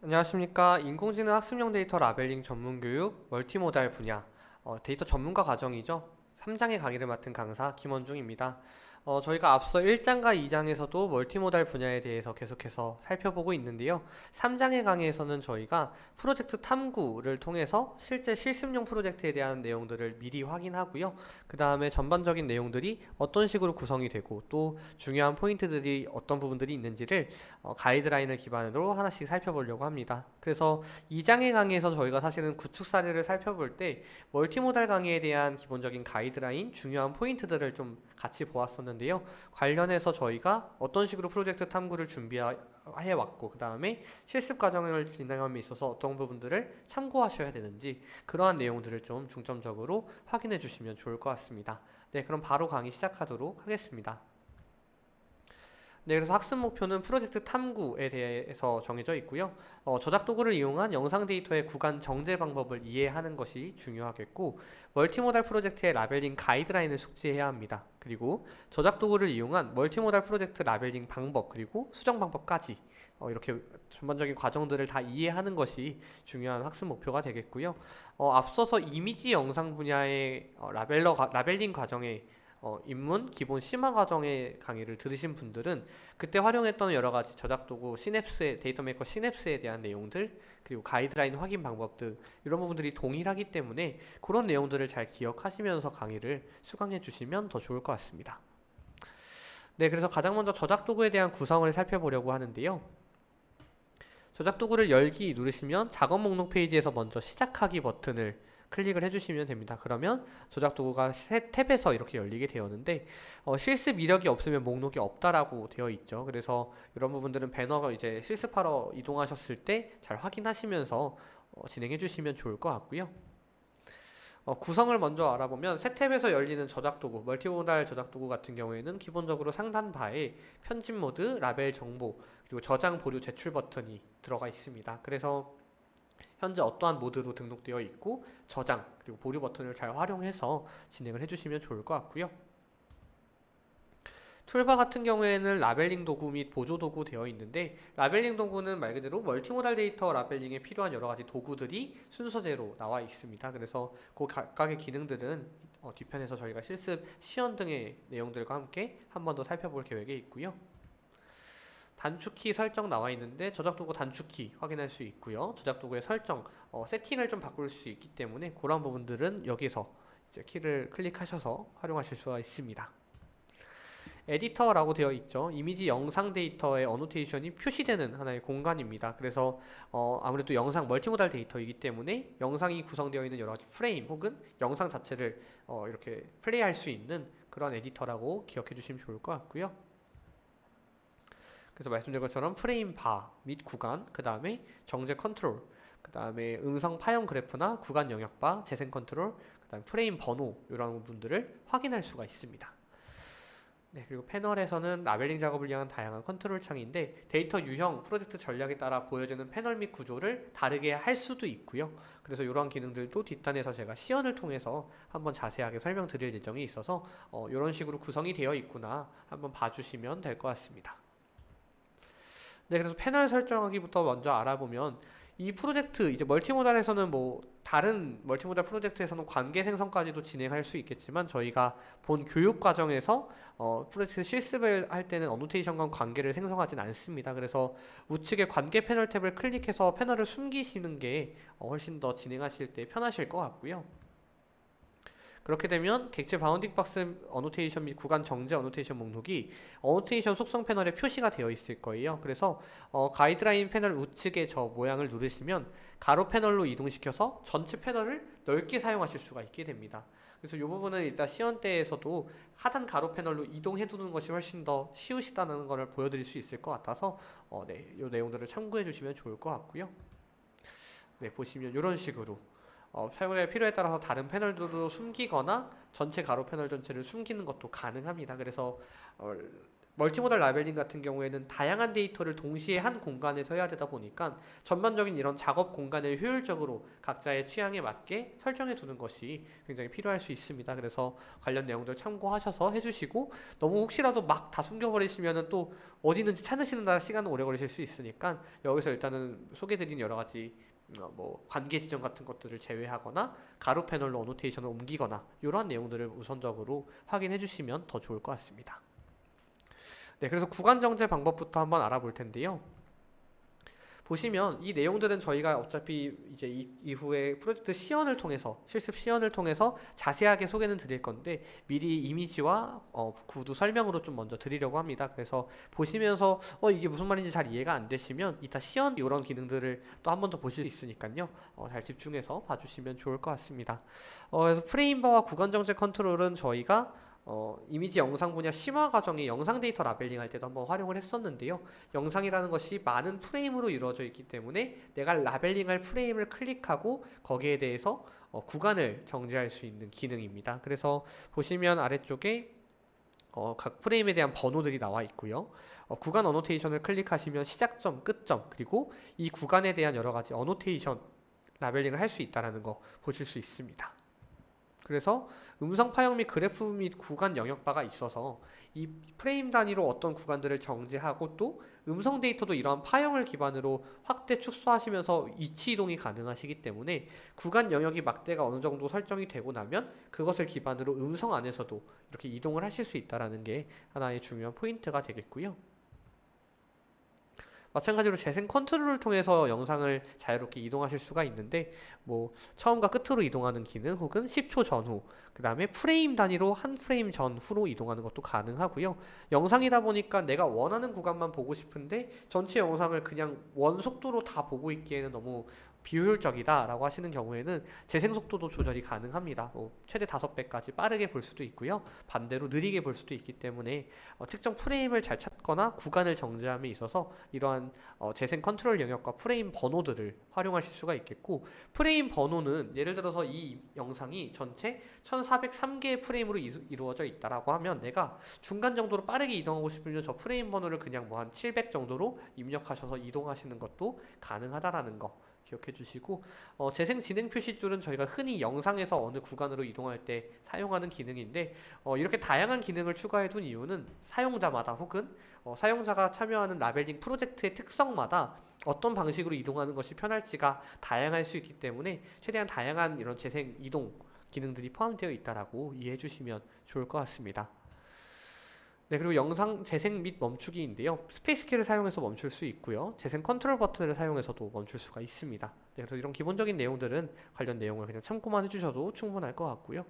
안녕하십니까. 인공지능 학습용 데이터 라벨링 전문 교육 멀티모달 분야 데이터 전문가 과정이죠. 3장의 강의를 맡은 강사 김원중입니다. 저희가 앞서 1장과 2장에서도 멀티모달 분야에 대해서 계속해서 살펴보고 있는데요. 3장의 강의에서는 저희가 프로젝트 탐구를 통해서 실제 실습용 프로젝트에 대한 내용들을 미리 확인하고요. 그 다음에 전반적인 내용들이 어떤 식으로 구성이 되고 또 중요한 포인트들이 어떤 부분들이 있는지를 가이드라인을 기반으로 하나씩 살펴보려고 합니다. 그래서 2장의 강의에서 저희가 사실은 구축 사례를 살펴볼 때 멀티모달 강의에 대한 기본적인 가이드라인, 중요한 포인트들을 좀 같이 보았었는데요. 관련해서 저희가 어떤 식으로 프로젝트 탐구를 준비해 왔고 그 다음에 실습 과정을 진행함에 있어서 어떤 부분들을 참고하셔야 되는지 그러한 내용들을 좀 중점적으로 확인해 주시면 좋을 것 같습니다. 네, 그럼 바로 강의 시작하도록 하겠습니다. 네, 그래서 학습 목표는 프로젝트 탐구에 대해서 정해져 있고요. 저작 도구를 이용한 영상 데이터의 구간 정제 방법을 이해하는 것이 중요하겠고, 멀티모달 프로젝트의 라벨링 가이드라인을 숙지해야 합니다. 그리고 저작 도구를 이용한 멀티모달 프로젝트 라벨링 방법, 그리고 수정 방법까지 이렇게 전반적인 과정들을 다 이해하는 것이 중요한 학습 목표가 되겠고요. 앞서서 이미지 영상 분야의 라벨링 과정에 입문 기본 심화 과정의 강의를 들으신 분들은 그때 활용했던 여러 가지 저작 도구 데이터 메이커 시냅스에 대한 내용들 그리고 가이드라인 확인 방법들 이런 부분들이 동일하기 때문에 그런 내용들을 잘 기억하시면서 강의를 수강해 주시면 더 좋을 것 같습니다. 네, 그래서 가장 먼저 저작 도구에 대한 구성을 살펴보려고 하는데요. 저작 도구를 열기 누르시면 작업 목록 페이지에서 먼저 시작하기 버튼을 클릭을 해주시면 됩니다. 그러면 저작 도구가 새 탭에서 이렇게 열리게 되었는데 실습 이력이 없으면 목록이 없다라고 되어 있죠. 그래서 이런 부분들은 배너가 이제 실습하러 이동하셨을 때 잘 확인하시면서 진행해 주시면 좋을 것 같고요. 구성을 먼저 알아보면 새 탭에서 열리는 저작 도구, 멀티모달 저작 도구 같은 경우에는 기본적으로 상단 바에 편집 모드, 라벨 정보, 그리고 저장, 보류, 제출 버튼이 들어가 있습니다. 그래서 현재 어떠한 모드로 등록되어 있고 저장, 그리고 보류 버튼을 잘 활용해서 진행을 해주시면 좋을 것 같고요. 툴바 같은 경우에는 라벨링 도구 및 보조 도구 되어 있는데 라벨링 도구는 말 그대로 멀티모달 데이터 라벨링에 필요한 여러 가지 도구들이 순서대로 나와 있습니다. 그래서 그 각각의 기능들은 뒤편에서 저희가 실습 시연 등의 내용들과 함께 한 번 더 살펴볼 계획에 있고요. 단축키 설정 나와 있는데 저작도구 단축키 확인할 수 있고요. 저작도구의 설정, 세팅을 좀 바꿀 수 있기 때문에 그런 부분들은 여기서 이제 키를 클릭하셔서 활용하실 수가 있습니다. 에디터라고 되어 있죠. 이미지 영상 데이터의 어노테이션이 표시되는 하나의 공간입니다. 그래서 아무래도 영상 멀티모달 데이터이기 때문에 영상이 구성되어 있는 여러 가지 프레임 혹은 영상 자체를 이렇게 플레이할 수 있는 그런 에디터라고 기억해 주시면 좋을 것 같고요. 그래서 말씀드린 것처럼 프레임 바 및 구간, 그 다음에 정제 컨트롤, 그 다음에 음성 파형 그래프나 구간 영역 바, 재생 컨트롤, 그 다음에 프레임 번호 이런 부분들을 확인할 수가 있습니다. 네, 그리고 패널에서는 라벨링 작업을 위한 다양한 컨트롤 창인데 데이터 유형, 프로젝트 전략에 따라 보여주는 패널 및 구조를 다르게 할 수도 있고요. 그래서 이러한 기능들도 뒷단에서 제가 시연을 통해서 한번 자세하게 설명드릴 예정이 있어서 이런 식으로 구성이 되어 있구나 한번 봐주시면 될 것 같습니다. 네, 그래서 패널 설정하기부터 먼저 알아보면 이 프로젝트 이제 멀티모달에서는 뭐 다른 멀티모달 프로젝트에서는 관계 생성까지도 진행할 수 있겠지만 저희가 본 교육 과정에서 프로젝트 실습을 할 때는 어노테이션과 관계를 생성하진 않습니다. 그래서 우측에 관계 패널 탭을 클릭해서 패널을 숨기시는 게 훨씬 더 진행하실 때 편하실 것 같고요. 그렇게 되면 객체 바운딩 박스 어노테이션 및 구간 정제 어노테이션 목록이 어노테이션 속성 패널에 표시가 되어 있을 거예요. 그래서 가이드라인 패널 우측에 저 모양을 누르시면 가로 패널로 이동시켜서 전체 패널을 넓게 사용하실 수가 있게 됩니다. 그래서 이 부분은 일단 시연대에서도 하단 가로 패널로 이동해 두는 것이 훨씬 더 쉬우시다는 것을 보여드릴 수 있을 것 같아서 네, 이 내용들을 참고해 주시면 좋을 것 같고요. 네, 보시면 이런 식으로 사용자의 필요에 따라서 다른 패널들도 숨기거나 전체 가로 패널 전체를 숨기는 것도 가능합니다. 그래서 멀티모달 라벨링 같은 경우에는 다양한 데이터를 동시에 한 공간에서 해야 되다 보니까 전반적인 이런 작업 공간을 효율적으로 각자의 취향에 맞게 설정해 두는 것이 굉장히 필요할 수 있습니다. 그래서 관련 내용들 참고하셔서 해주시고, 너무 혹시라도 막 다 숨겨버리시면은 또 어디 있는지 찾으시는 시간은 오래 걸리실 수 있으니까 여기서 일단은 소개드린 여러 가지 뭐 관계 지정 같은 것들을 제외하거나 가로 패널로 어노테이션을 옮기거나 이러한 내용들을 우선적으로 확인해 주시면 더 좋을 것 같습니다. 네, 그래서 구간 정제 방법부터 한번 알아볼 텐데요. 보시면 이 내용들은 저희가 어차피 이제 이후에 프로젝트 시연을 통해서, 실습 시연을 통해서 자세하게 소개는 드릴 건데 미리 이미지와 구두 설명으로 좀 먼저 드리려고 합니다. 그래서 보시면서 이게 무슨 말인지 잘 이해가 안 되시면 이따 시연 이런 기능들을 또 한 번 더 보실 수 있으니까요. 잘 집중해서 봐주시면 좋을 것 같습니다. 그래서 프레임버와 구간 정제 컨트롤은 저희가 이미지 영상 분야 심화 과정에 영상 데이터 라벨링 할 때도 한번 활용을 했었는데요. 영상이라는 것이 많은 프레임으로 이루어져 있기 때문에 내가 라벨링할 프레임을 클릭하고 거기에 대해서 구간을 정지할 수 있는 기능입니다. 그래서 보시면 아래쪽에 각 프레임에 대한 번호들이 나와 있고요. 구간 어노테이션을 클릭하시면 시작점, 끝점, 그리고 이 구간에 대한 여러 가지 어노테이션 라벨링을 할 수 있다는 거 보실 수 있습니다. 그래서 음성 파형 및 그래프 및 구간 영역바가 있어서 이 프레임 단위로 어떤 구간들을 정지하고 또 음성 데이터도 이러한 파형을 기반으로 확대 축소하시면서 위치 이동이 가능하시기 때문에 구간 영역이 막대가 어느 정도 설정이 되고 나면 그것을 기반으로 음성 안에서도 이렇게 이동을 하실 수 있다는 게 하나의 중요한 포인트가 되겠고요. 마찬가지로 재생 컨트롤을 통해서 영상을 자유롭게 이동하실 수가 있는데 뭐 처음과 끝으로 이동하는 기능 혹은 10초 전후, 그 다음에 프레임 단위로 한 프레임 전후로 이동하는 것도 가능하고요. 영상이다 보니까 내가 원하는 구간만 보고 싶은데 전체 영상을 그냥 원속도로 다 보고 있기에는 너무 비효율적이다 라고 하시는 경우에는 재생 속도도 조절이 가능합니다. 최대 5배까지 빠르게 볼 수도 있고요. 반대로 느리게 볼 수도 있기 때문에 특정 프레임을 잘 찾거나 구간을 정지함에 있어서 이러한 재생 컨트롤 영역과 프레임 번호들을 활용하실 수가 있겠고, 프레임 번호는 예를 들어서 이 영상이 전체 1403개의 프레임으로 이루어져 있다라고 하면 내가 중간 정도로 빠르게 이동하고 싶으면 저 프레임 번호를 그냥 뭐 한 700 정도로 입력하셔서 이동하시는 것도 가능하다라는 거 기억해 주시고, 재생 진행 표시줄은 저희가 흔히 영상에서 어느 구간으로 이동할 때 사용하는 기능인데 이렇게 다양한 기능을 추가해 둔 이유는 사용자마다 혹은 사용자가 참여하는 라벨링 프로젝트의 특성마다 어떤 방식으로 이동하는 것이 편할지가 다양할 수 있기 때문에 최대한 다양한 이런 재생 이동 기능들이 포함되어 있다라고 이해해 주시면 좋을 것 같습니다. 네, 그리고 영상 재생 및 멈추기인데요. 스페이스키를 사용해서 멈출 수 있고요. 재생 컨트롤 버튼을 사용해서도 멈출 수가 있습니다. 네, 그래서 이런 기본적인 내용들은 관련 내용을 그냥 참고만 해주셔도 충분할 것 같고요.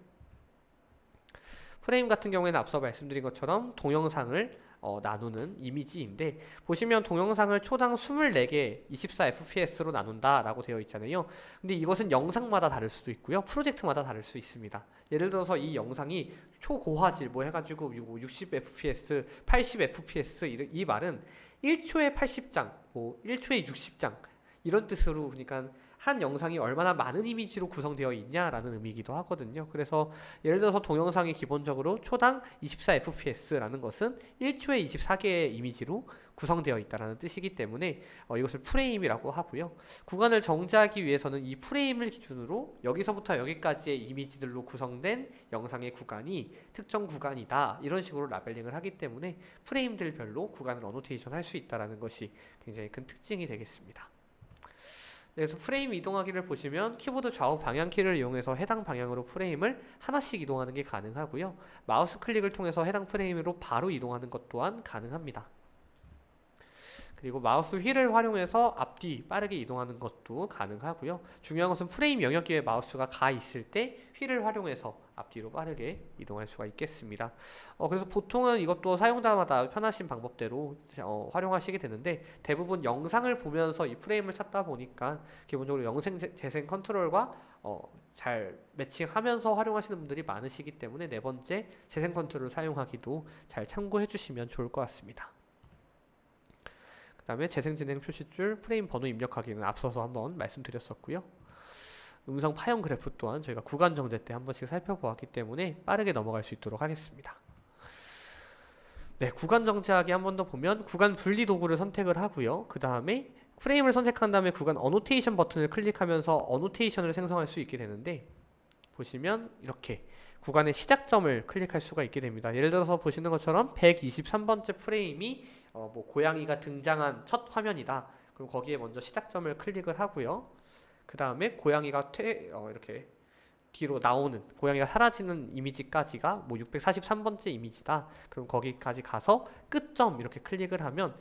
프레임 같은 경우에는 앞서 말씀드린 것처럼 동영상을 나누는 이미지인데 보시면 동영상을 초당 24개 24fps로 나눈다 라고 되어 있잖아요. 근데 이것은 영상마다 다를 수도 있고요. 프로젝트마다 다를 수 있습니다. 예를 들어서 이 영상이 초고화질 뭐 해가지고 60fps, 80fps 이 말은 1초에 80장, 뭐 1초에 60장 이런 뜻으로, 그러니까 한 영상이 얼마나 많은 이미지로 구성되어 있냐라는 의미이기도 하거든요. 그래서 예를 들어서 동영상이 기본적으로 초당 24fps라는 것은 1초에 24개의 이미지로 구성되어 있다는 뜻이기 때문에 이것을 프레임이라고 하고요. 구간을 정지하기 위해서는 이 프레임을 기준으로 여기서부터 여기까지의 이미지들로 구성된 영상의 구간이 특정 구간이다, 이런 식으로 라벨링을 하기 때문에 프레임들별로 구간을 어노테이션 할 수 있다는 것이 굉장히 큰 특징이 되겠습니다. 그래서 프레임 이동하기를 보시면 키보드 좌우 방향키를 이용해서 해당 방향으로 프레임을 하나씩 이동하는 게 가능하고요. 마우스 클릭을 통해서 해당 프레임으로 바로 이동하는 것 또한 가능합니다. 그리고 마우스 휠을 활용해서 앞뒤 빠르게 이동하는 것도 가능하고요. 중요한 것은 프레임 영역기에 마우스가 가 있을 때 휠을 활용해서 앞뒤로 빠르게 이동할 수가 있겠습니다. 그래서 보통은 이것도 사용자마다 편하신 방법대로 활용하시게 되는데 대부분 영상을 보면서 이 프레임을 찾다 보니까 기본적으로 영상 재생 컨트롤과 잘 매칭하면서 활용하시는 분들이 많으시기 때문에 네 번째 재생 컨트롤 사용하기도 잘 참고해 주시면 좋을 것 같습니다. 그 다음에 재생 진행 표시줄 프레임 번호 입력하기는 앞서서 한번 말씀드렸었고요. 음성 파형 그래프 또한 저희가 구간 정제 때 한 번씩 살펴보았기 때문에 빠르게 넘어갈 수 있도록 하겠습니다. 네, 구간 정지하기 한 번 더 보면 구간 분리 도구를 선택을 하고요. 그 다음에 프레임을 선택한 다음에 구간 어노테이션 버튼을 클릭하면서 어노테이션을 생성할 수 있게 되는데, 보시면 이렇게 구간의 시작점을 클릭할 수가 있게 됩니다. 예를 들어서 보시는 것처럼 123번째 프레임이 뭐 고양이가 등장한 첫 화면이다. 그럼 거기에 먼저 시작점을 클릭을 하고요. 그 다음에 고양이가 이렇게 뒤로 나오는, 고양이가 사라지는 이미지까지가 뭐 643번째 이미지다. 그럼 거기까지 가서 끝점 이렇게 클릭을 하면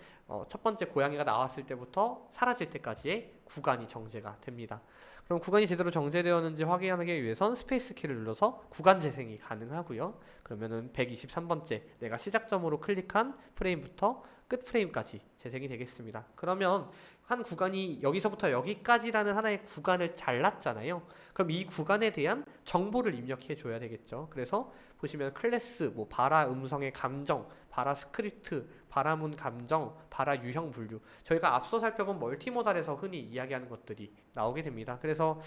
첫 번째 고양이가 나왔을 때부터 사라질 때까지의 구간이 정제가 됩니다. 그럼 구간이 제대로 정제되었는지 확인하기 위해선 스페이스 키를 눌러서 구간 재생이 가능하고요. 그러면은 123번째 내가 시작점으로 클릭한 프레임부터 끝 프레임까지 재생이 되겠습니다. 그러면 한 구간이 여기서부터 여기까지라는 하나의 구간을 잘랐잖아요. 그럼 이 구간에 대한 정보를 입력해 줘야 되겠죠. 그래서 보시면 클래스, 뭐 바라 음성의 감정, 바라 스크립트, 바라문 감정, 바라 유형 분류, 저희가 앞서 살펴본 멀티모달에서 흔히 이야기하는 것들이 나오게 됩니다. 그래서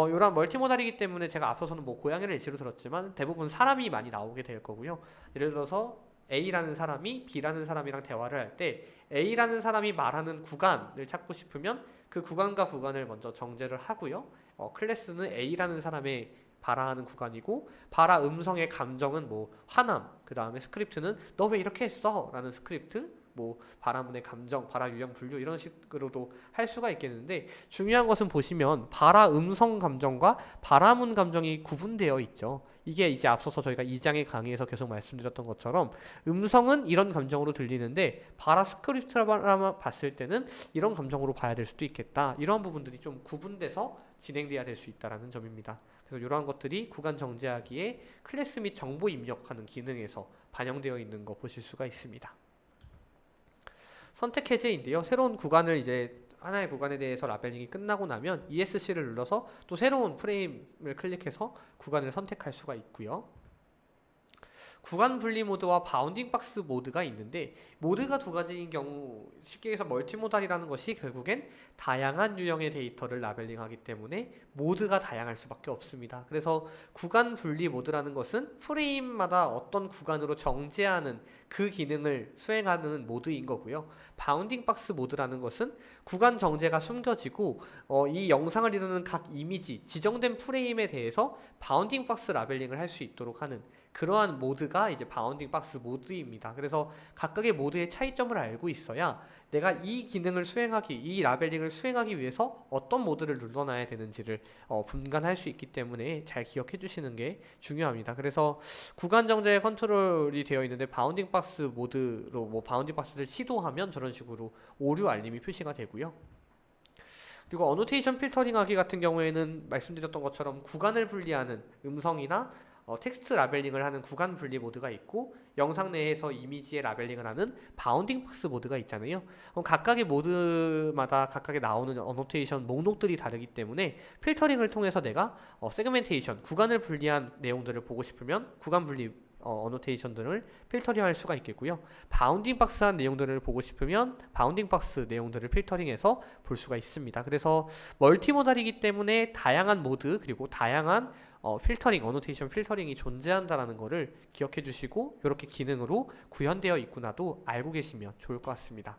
이런 멀티모달이기 때문에 제가 앞서서는 뭐 고양이를 예시로 들었지만 대부분 사람이 많이 나오게 될 거고요. 예를 들어서 A라는 사람이 B라는 사람이랑 대화를 할 때 A라는 사람이 말하는 구간을 찾고 싶으면 그 구간과 구간을 먼저 정제를 하고요. 클래스는 A라는 사람의 바라하는 구간이고, 바라 음성의 감정은 뭐 화남, 그 다음에 스크립트는 너 왜 이렇게 했어? 라는 스크립트, 뭐 바라문의 감정, 바라 유형 분류 이런 식으로도 할 수가 있겠는데, 중요한 것은 보시면 바라 음성 감정과 바라문 감정이 구분되어 있죠. 이게 이제 앞서서 저희가 2장의 강의에서 계속 말씀드렸던 것처럼 음성은 이런 감정으로 들리는데 바라 스크립트라만 봤을 때는 이런 감정으로 봐야 될 수도 있겠다. 이러한 부분들이 좀 구분돼서 진행돼야 될 수 있다는 점입니다. 그래서 이러한 것들이 구간 정제하기에 클래스 및 정보 입력하는 기능에서 반영되어 있는 거 보실 수가 있습니다. 선택 해제인데요. 새로운 구간을 이제 하나의 구간에 대해서 라벨링이 끝나고 나면 ESC를 눌러서 또 새로운 프레임을 클릭해서 구간을 선택할 수가 있고요. 구간 분리 모드와 바운딩 박스 모드가 있는데, 모드가 두 가지인 경우 쉽게 해서 멀티모달이라는 것이 결국엔 다양한 유형의 데이터를 라벨링하기 때문에 모드가 다양할 수밖에 없습니다. 그래서 구간 분리 모드라는 것은 프레임마다 어떤 구간으로 정제하는 그 기능을 수행하는 모드인 거고요. 바운딩 박스 모드라는 것은 구간 정제가 숨겨지고 이 영상을 이루는 각 이미지, 지정된 프레임에 대해서 바운딩 박스 라벨링을 할 수 있도록 하는 그러한 모드가 이제 바운딩 박스 모드입니다. 그래서 각각의 모드의 차이점을 알고 있어야 내가 이 기능을 수행하기, 이 라벨링을 수행하기 위해서 어떤 모드를 눌러놔야 되는지를 분간할 수 있기 때문에 잘 기억해 주시는 게 중요합니다. 그래서 구간 정제 컨트롤이 되어 있는데 바운딩 박스 모드로 뭐 바운딩 박스를 시도하면 저런 식으로 오류 알림이 표시가 되고요. 그리고 어노테이션 필터링하기 같은 경우에는 말씀드렸던 것처럼 구간을 분리하는 음성이나 텍스트 라벨링을 하는 구간 분리 모드가 있고, 영상 내에서 이미지의 라벨링을 하는 바운딩 박스 모드가 있잖아요. 각각의 모드마다 각각에 나오는 어노테이션 목록들이 다르기 때문에 필터링을 통해서 내가 세그멘테이션, 구간을 분리한 내용들을 보고 싶으면 구간 분리 어노테이션들을 필터링할 수가 있겠고요. 바운딩 박스한 내용들을 보고 싶으면 바운딩 박스 내용들을 필터링해서 볼 수가 있습니다. 그래서 멀티모달이기 때문에 다양한 모드, 그리고 다양한 필터링, 어노테이션 필터링이 존재한다는 것을 기억해 주시고 이렇게 기능으로 구현되어 있구나도 알고 계시면 좋을 것 같습니다.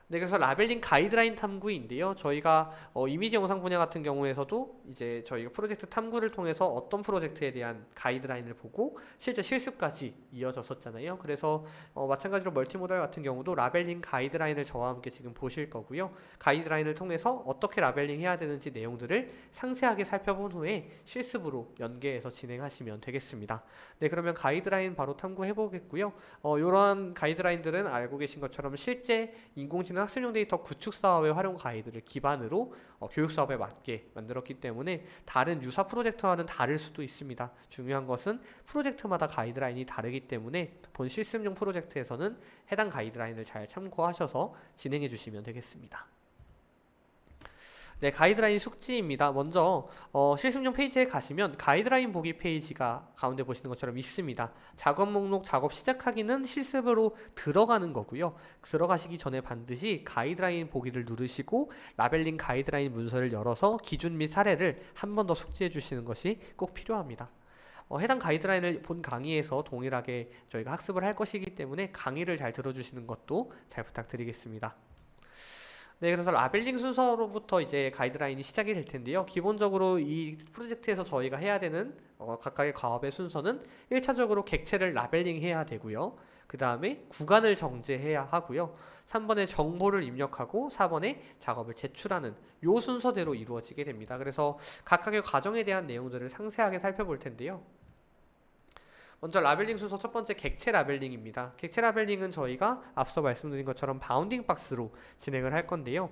네, 그래서 라벨링 가이드라인 탐구인데요. 저희가 이미지 영상 분야 같은 경우에서도 이제 저희가 프로젝트 탐구를 통해서 어떤 프로젝트에 대한 가이드라인을 보고 실제 실습까지 이어졌었잖아요. 그래서 마찬가지로 멀티모달 같은 경우도 라벨링 가이드라인을 저와 함께 지금 보실 거고요. 가이드라인을 통해서 어떻게 라벨링 해야 되는지 내용들을 상세하게 살펴본 후에 실습으로 연계해서 진행하시면 되겠습니다. 네, 그러면 가이드라인 바로 탐구해 보겠고요. 이러한 가이드라인들은 알고 계신 것처럼 실제 인공지능 학습용 데이터 구축 사업의 활용 가이드를 기반으로 교육 사업에 맞게 만들었기 때문에 다른 유사 프로젝트와는 다를 수도 있습니다. 중요한 것은 프로젝트마다 가이드라인이 다르기 때문에 본 실습용 프로젝트에서는 해당 가이드라인을 잘 참고하셔서 진행해 주시면 되겠습니다. 네, 가이드라인 숙지입니다. 먼저 실습용 페이지에 가시면 가이드라인 보기 페이지가 가운데 보시는 것처럼 있습니다. 작업 목록 작업 시작하기는 실습으로 들어가는 거고요. 들어가시기 전에 반드시 가이드라인 보기를 누르시고 라벨링 가이드라인 문서를 열어서 기준 및 사례를 한 번 더 숙지해 주시는 것이 꼭 필요합니다. 해당 가이드라인을 본 강의에서 동일하게 저희가 학습을 할 것이기 때문에 강의를 잘 들어주시는 것도 잘 부탁드리겠습니다. 네, 그래서 라벨링 순서로부터 이제 가이드라인이 시작이 될 텐데요. 기본적으로 이 프로젝트에서 저희가 해야 되는 각각의 과업의 순서는 1차적으로 객체를 라벨링 해야 되고요. 그 다음에 구간을 정제해야 하고요. 3번에 정보를 입력하고 4번에 작업을 제출하는 요 순서대로 이루어지게 됩니다. 그래서 각각의 과정에 대한 내용들을 상세하게 살펴볼 텐데요. 먼저 라벨링 순서 첫 번째 객체 라벨링입니다. 객체 라벨링은 저희가 앞서 말씀드린 것처럼 바운딩 박스로 진행을 할 건데요.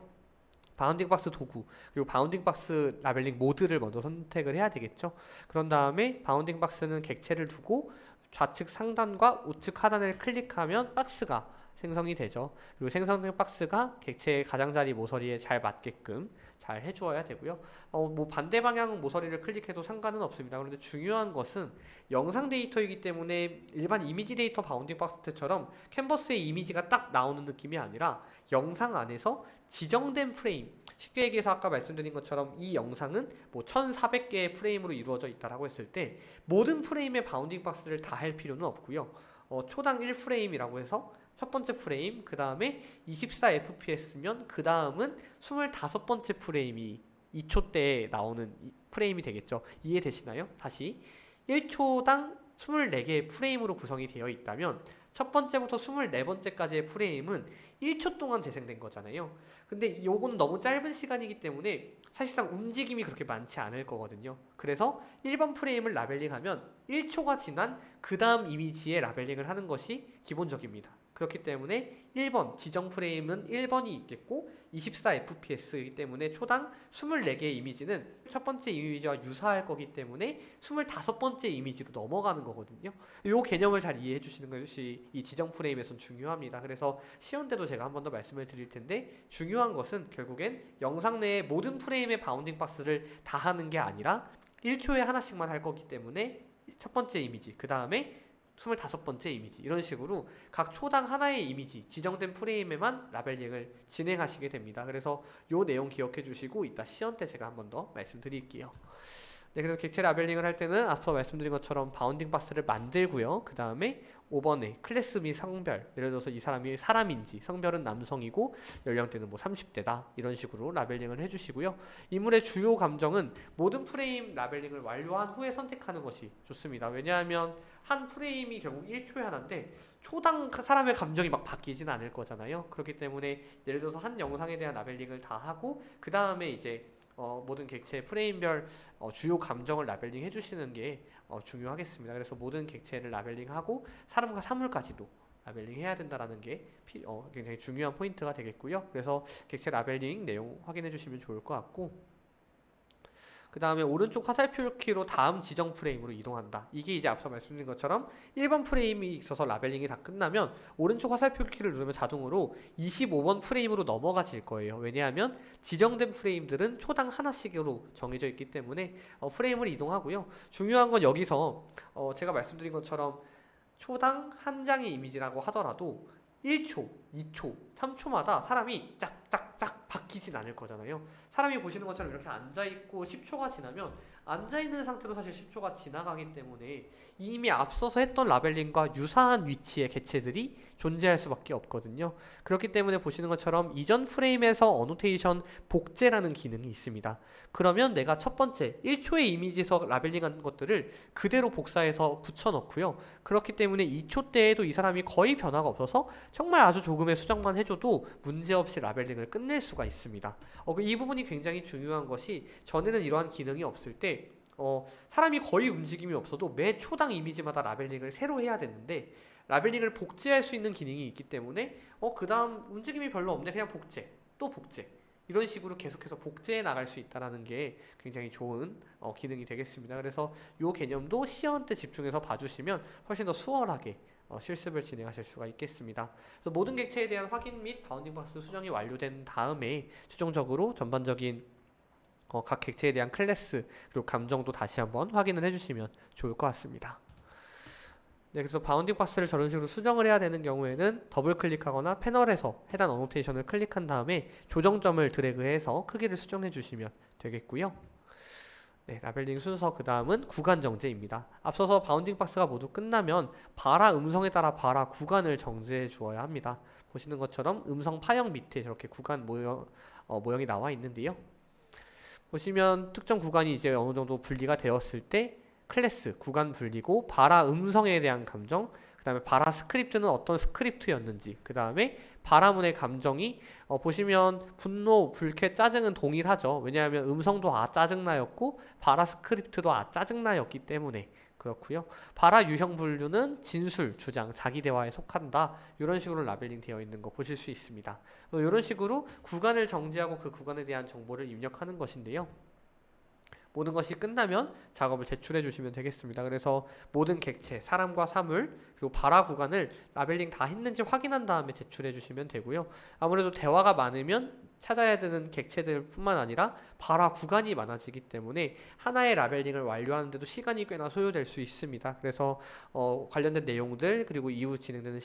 바운딩 박스 도구 그리고 바운딩 박스 라벨링 모드를 먼저 선택을 해야 되겠죠. 그런 다음에 바운딩 박스는 객체를 두고 좌측 상단과 우측 하단을 클릭하면 박스가 생성이 되죠. 그리고 생성된 박스가 객체의 가장자리 모서리에 잘 맞게끔 잘 해주어야 되고요. 뭐 반대 방향 모서리를 클릭해도 상관은 없습니다. 그런데 중요한 것은 영상 데이터이기 때문에 일반 이미지 데이터 바운딩 박스 때처럼 캔버스의 이미지가 딱 나오는 느낌이 아니라 영상 안에서 지정된 프레임, 쉽게 얘기해서 아까 말씀드린 것처럼 이 영상은 뭐 1400개의 프레임으로 이루어져 있다라고 했을 때 모든 프레임의 바운딩 박스를 다 할 필요는 없고요. 초당 1프레임이라고 해서 첫 번째 프레임, 그 다음에 24fps면 그 다음은 25번째 프레임이 2초대에 나오는 프레임이 되겠죠. 이해되시나요? 다시 1초당 24개의 프레임으로 구성이 되어 있다면 첫 번째부터 24번째까지의 프레임은 1초 동안 재생된 거잖아요. 근데 요거는 너무 짧은 시간이기 때문에 사실상 움직임이 그렇게 많지 않을 거거든요. 그래서 1번 프레임을 라벨링하면 1초가 지난 그 다음 이미지에 라벨링을 하는 것이 기본적입니다. 그렇기 때문에 1번 지정 프레임은 1번이 있겠고 24fps이기 때문에 초당 24개의 이미지는 첫 번째 이미지와 유사할 거기 때문에 25번째 이미지로 넘어가는 거거든요. 이 개념을 잘 이해해 주시는 것이 이 지정 프레임에선 중요합니다. 그래서 시연 때도 제가 한 번 더 말씀을 드릴 텐데 중요한 것은 결국엔 영상 내의 모든 프레임의 바운딩 박스를 다 하는 게 아니라 1초에 하나씩만 할 거기 때문에 첫 번째 이미지, 그 다음에 25번째 이미지 이런 식으로 각 초당 하나의 이미지 지정된 프레임에만 라벨링을 진행하시게 됩니다. 그래서 요 내용 기억해 주시고 이따 시연 때 제가 한 번 더 말씀드릴게요. 네, 그래서 객체 라벨링을 할 때는 앞서 말씀드린 것처럼 바운딩 박스를 만들고요. 그 다음에 5번에 클래스 및 성별, 예를 들어서 이 사람이 사람인지, 성별은 남성이고 연령대는 뭐 30대다 이런 식으로 라벨링을 해주시고요. 인물의 주요 감정은 모든 프레임 라벨링을 완료한 후에 선택하는 것이 좋습니다. 왜냐하면 한 프레임이 결국 1초에 하나인데 초당 사람의 감정이 막 바뀌진 않을 거잖아요. 그렇기 때문에 예를 들어서 한 영상에 대한 라벨링을 다 하고 그 다음에 이제 모든 객체 프레임별 주요 감정을 라벨링 해주시는 게 중요하겠습니다. 그래서 모든 객체를 라벨링하고 사람과 사물까지도 라벨링 해야 된다는 게 굉장히 중요한 포인트가 되겠고요. 그래서 객체 라벨링 내용 확인해 주시면 좋을 것 같고, 그 다음에 오른쪽 화살표 키로 다음 지정 프레임으로 이동한다. 이게 이제 앞서 말씀드린 것처럼 1번 프레임이 있어서 라벨링이 다 끝나면 오른쪽 화살표 키를 누르면 자동으로 25번 프레임으로 넘어가질 거예요. 왜냐하면 지정된 프레임들은 초당 하나씩으로 정해져 있기 때문에 프레임을 이동하고요. 중요한 건 여기서 제가 말씀드린 것처럼 초당 한 장의 이미지라고 하더라도 1초, 2초, 3초마다 사람이 짝짝짝 바뀌진 않을 거잖아요. 사람이 보시는 것처럼 이렇게 앉아있고 10초가 지나면 앉아있는 상태로 사실 10초가 지나가기 때문에 이미 앞서서 했던 라벨링과 유사한 위치의 객체들이 존재할 수밖에 없거든요. 그렇기 때문에 보시는 것처럼 이전 프레임에서 어노테이션 복제라는 기능이 있습니다. 그러면 내가 첫 번째 1초의 이미지에서 라벨링한 것들을 그대로 복사해서 붙여넣고요. 그렇기 때문에 2초 때에도 이 사람이 거의 변화가 없어서 정말 아주 조금의 수정만 해줘도 문제없이 라벨링을 끝낼 수가 있습니다. 이 부분이 굉장히 중요한 것이 전에는 이러한 기능이 없을 때 사람이 거의 움직임이 없어도 매 초당 이미지마다 라벨링을 새로 해야 되는데 라벨링을 복제할 수 있는 기능이 있기 때문에 그 다음 움직임이 별로 없네 그냥 복제 또 복제 이런 식으로 계속해서 복제해 나갈 수 있다는 게 굉장히 좋은 기능이 되겠습니다. 그래서 이 개념도 시연 때 집중해서 봐주시면 훨씬 더 수월하게 실습을 진행하실 수가 있겠습니다. 그래서 모든 객체에 대한 확인 및 바운딩 박스 수정이 완료된 다음에 최종적으로 전반적인 각 객체에 대한 클래스 그리고 감정도 다시 한번 확인을 해주시면 좋을 것 같습니다. 네, 그래서 바운딩 박스를 저런 식으로 수정을 해야 되는 경우에는 더블 클릭하거나 패널에서 해당 어노테이션을 클릭한 다음에 조정점을 드래그해서 크기를 수정해 주시면 되겠고요. 네, 라벨링 순서 그 다음은 구간 정제입니다. 앞서서 바운딩 박스가 모두 끝나면 바라 음성에 따라 바라 구간을 정제해 주어야 합니다. 보시는 것처럼 음성 파형 밑에 저렇게 구간 모형이 나와 있는데요. 보시면 특정 구간이 이제 어느 정도 분리가 되었을 때 클래스, 구간 분리고 바라 음성에 대한 감정, 그 다음에 바라 스크립트는 어떤 스크립트였는지, 그 다음에 바라문의 감정이 보시면 분노, 불쾌, 짜증은 동일하죠. 왜냐하면 음성도 짜증나였고 바라 스크립트도 짜증나였기 때문에 그렇고요. 바라 유형 분류는 진술, 주장, 자기 대화에 속한다. 이런 식으로 라벨링 되어 있는 거 보실 수 있습니다. 이런 식으로 구간을 정지하고 그 구간에 대한 정보를 입력하는 것인데요. 모든 것이 끝나면 작업을 제출해 주시면 되겠습니다. 그래서 모든 객체, 사람과 사물, 그리고 바라 구간을 라벨링 다 했는지 확인한 다음에 제출해 주시면 되고요. 아무래도 대화가 많으면 찾아야 되는 객체들 뿐만 아니라 바라 구간이 많아지기 때문에 하나의 라벨링을 완료하는데도 시간이 꽤나 소요될 수 있습니다. 그래서 관련된 내용들 그리고 이후 진행되는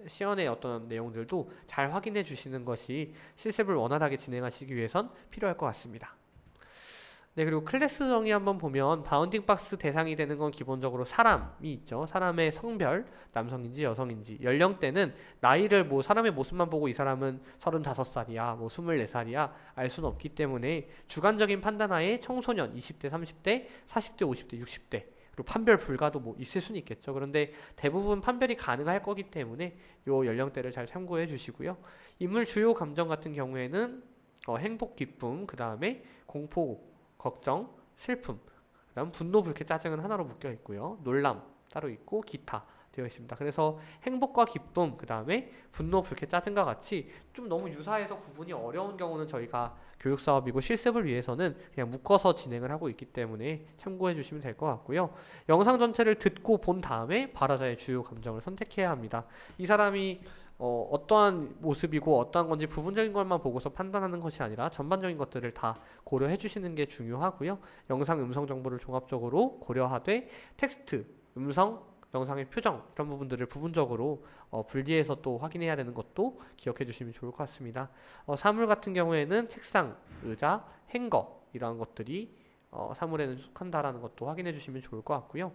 시연의 어떤 내용들도 잘 확인해 주시는 것이 실습을 원활하게 진행하시기 위해선 필요할 것 같습니다. 네, 그리고 클래스 정의 한번 보면 바운딩 박스 대상이 되는 건 기본적으로 사람이 있죠. 사람의 성별, 남성인지 여성인지, 연령대는 나이를 사람의 모습만 보고 이 사람은 35살이야, 24살이야 알 수는 없기 때문에 주관적인 판단하에 청소년, 20대, 30대, 40대, 50대, 60대 그리고 판별 불가도 있을 수는 있겠죠. 그런데 대부분 판별이 가능할 거기 때문에 요 연령대를 잘 참고해 주시고요. 인물 주요 감정 같은 경우에는 행복, 기쁨, 그 다음에 공포, 걱정, 슬픔, 그 다음 분노, 불쾌, 짜증은 하나로 묶여 있고요. 놀람 따로 있고 기타 되어 있습니다. 그래서 행복과 기쁨, 그 다음에 분노, 불쾌, 짜증과 같이 좀 너무 유사해서 구분이 어려운 경우는 저희가 교육사업이고 실습을 위해서는 그냥 묶어서 진행을 하고 있기 때문에 참고해 주시면 될 것 같고요. 영상 전체를 듣고 본 다음에 발화자의 주요 감정을 선택해야 합니다. 이 사람이 어떠한 모습이고 어떠한 건지 부분적인 것만 보고서 판단하는 것이 아니라 전반적인 것들을 다 고려해 주시는 게 중요하고요. 영상, 음성 정보를 종합적으로 고려하되 텍스트, 음성, 영상의 표정 이런 부분들을 부분적으로 분리해서 또 확인해야 되는 것도 기억해 주시면 좋을 것 같습니다. 사물 같은 경우에는 책상, 의자, 행거 이러한 것들이 사물에는 속한다라는 것도 확인해 주시면 좋을 것 같고요.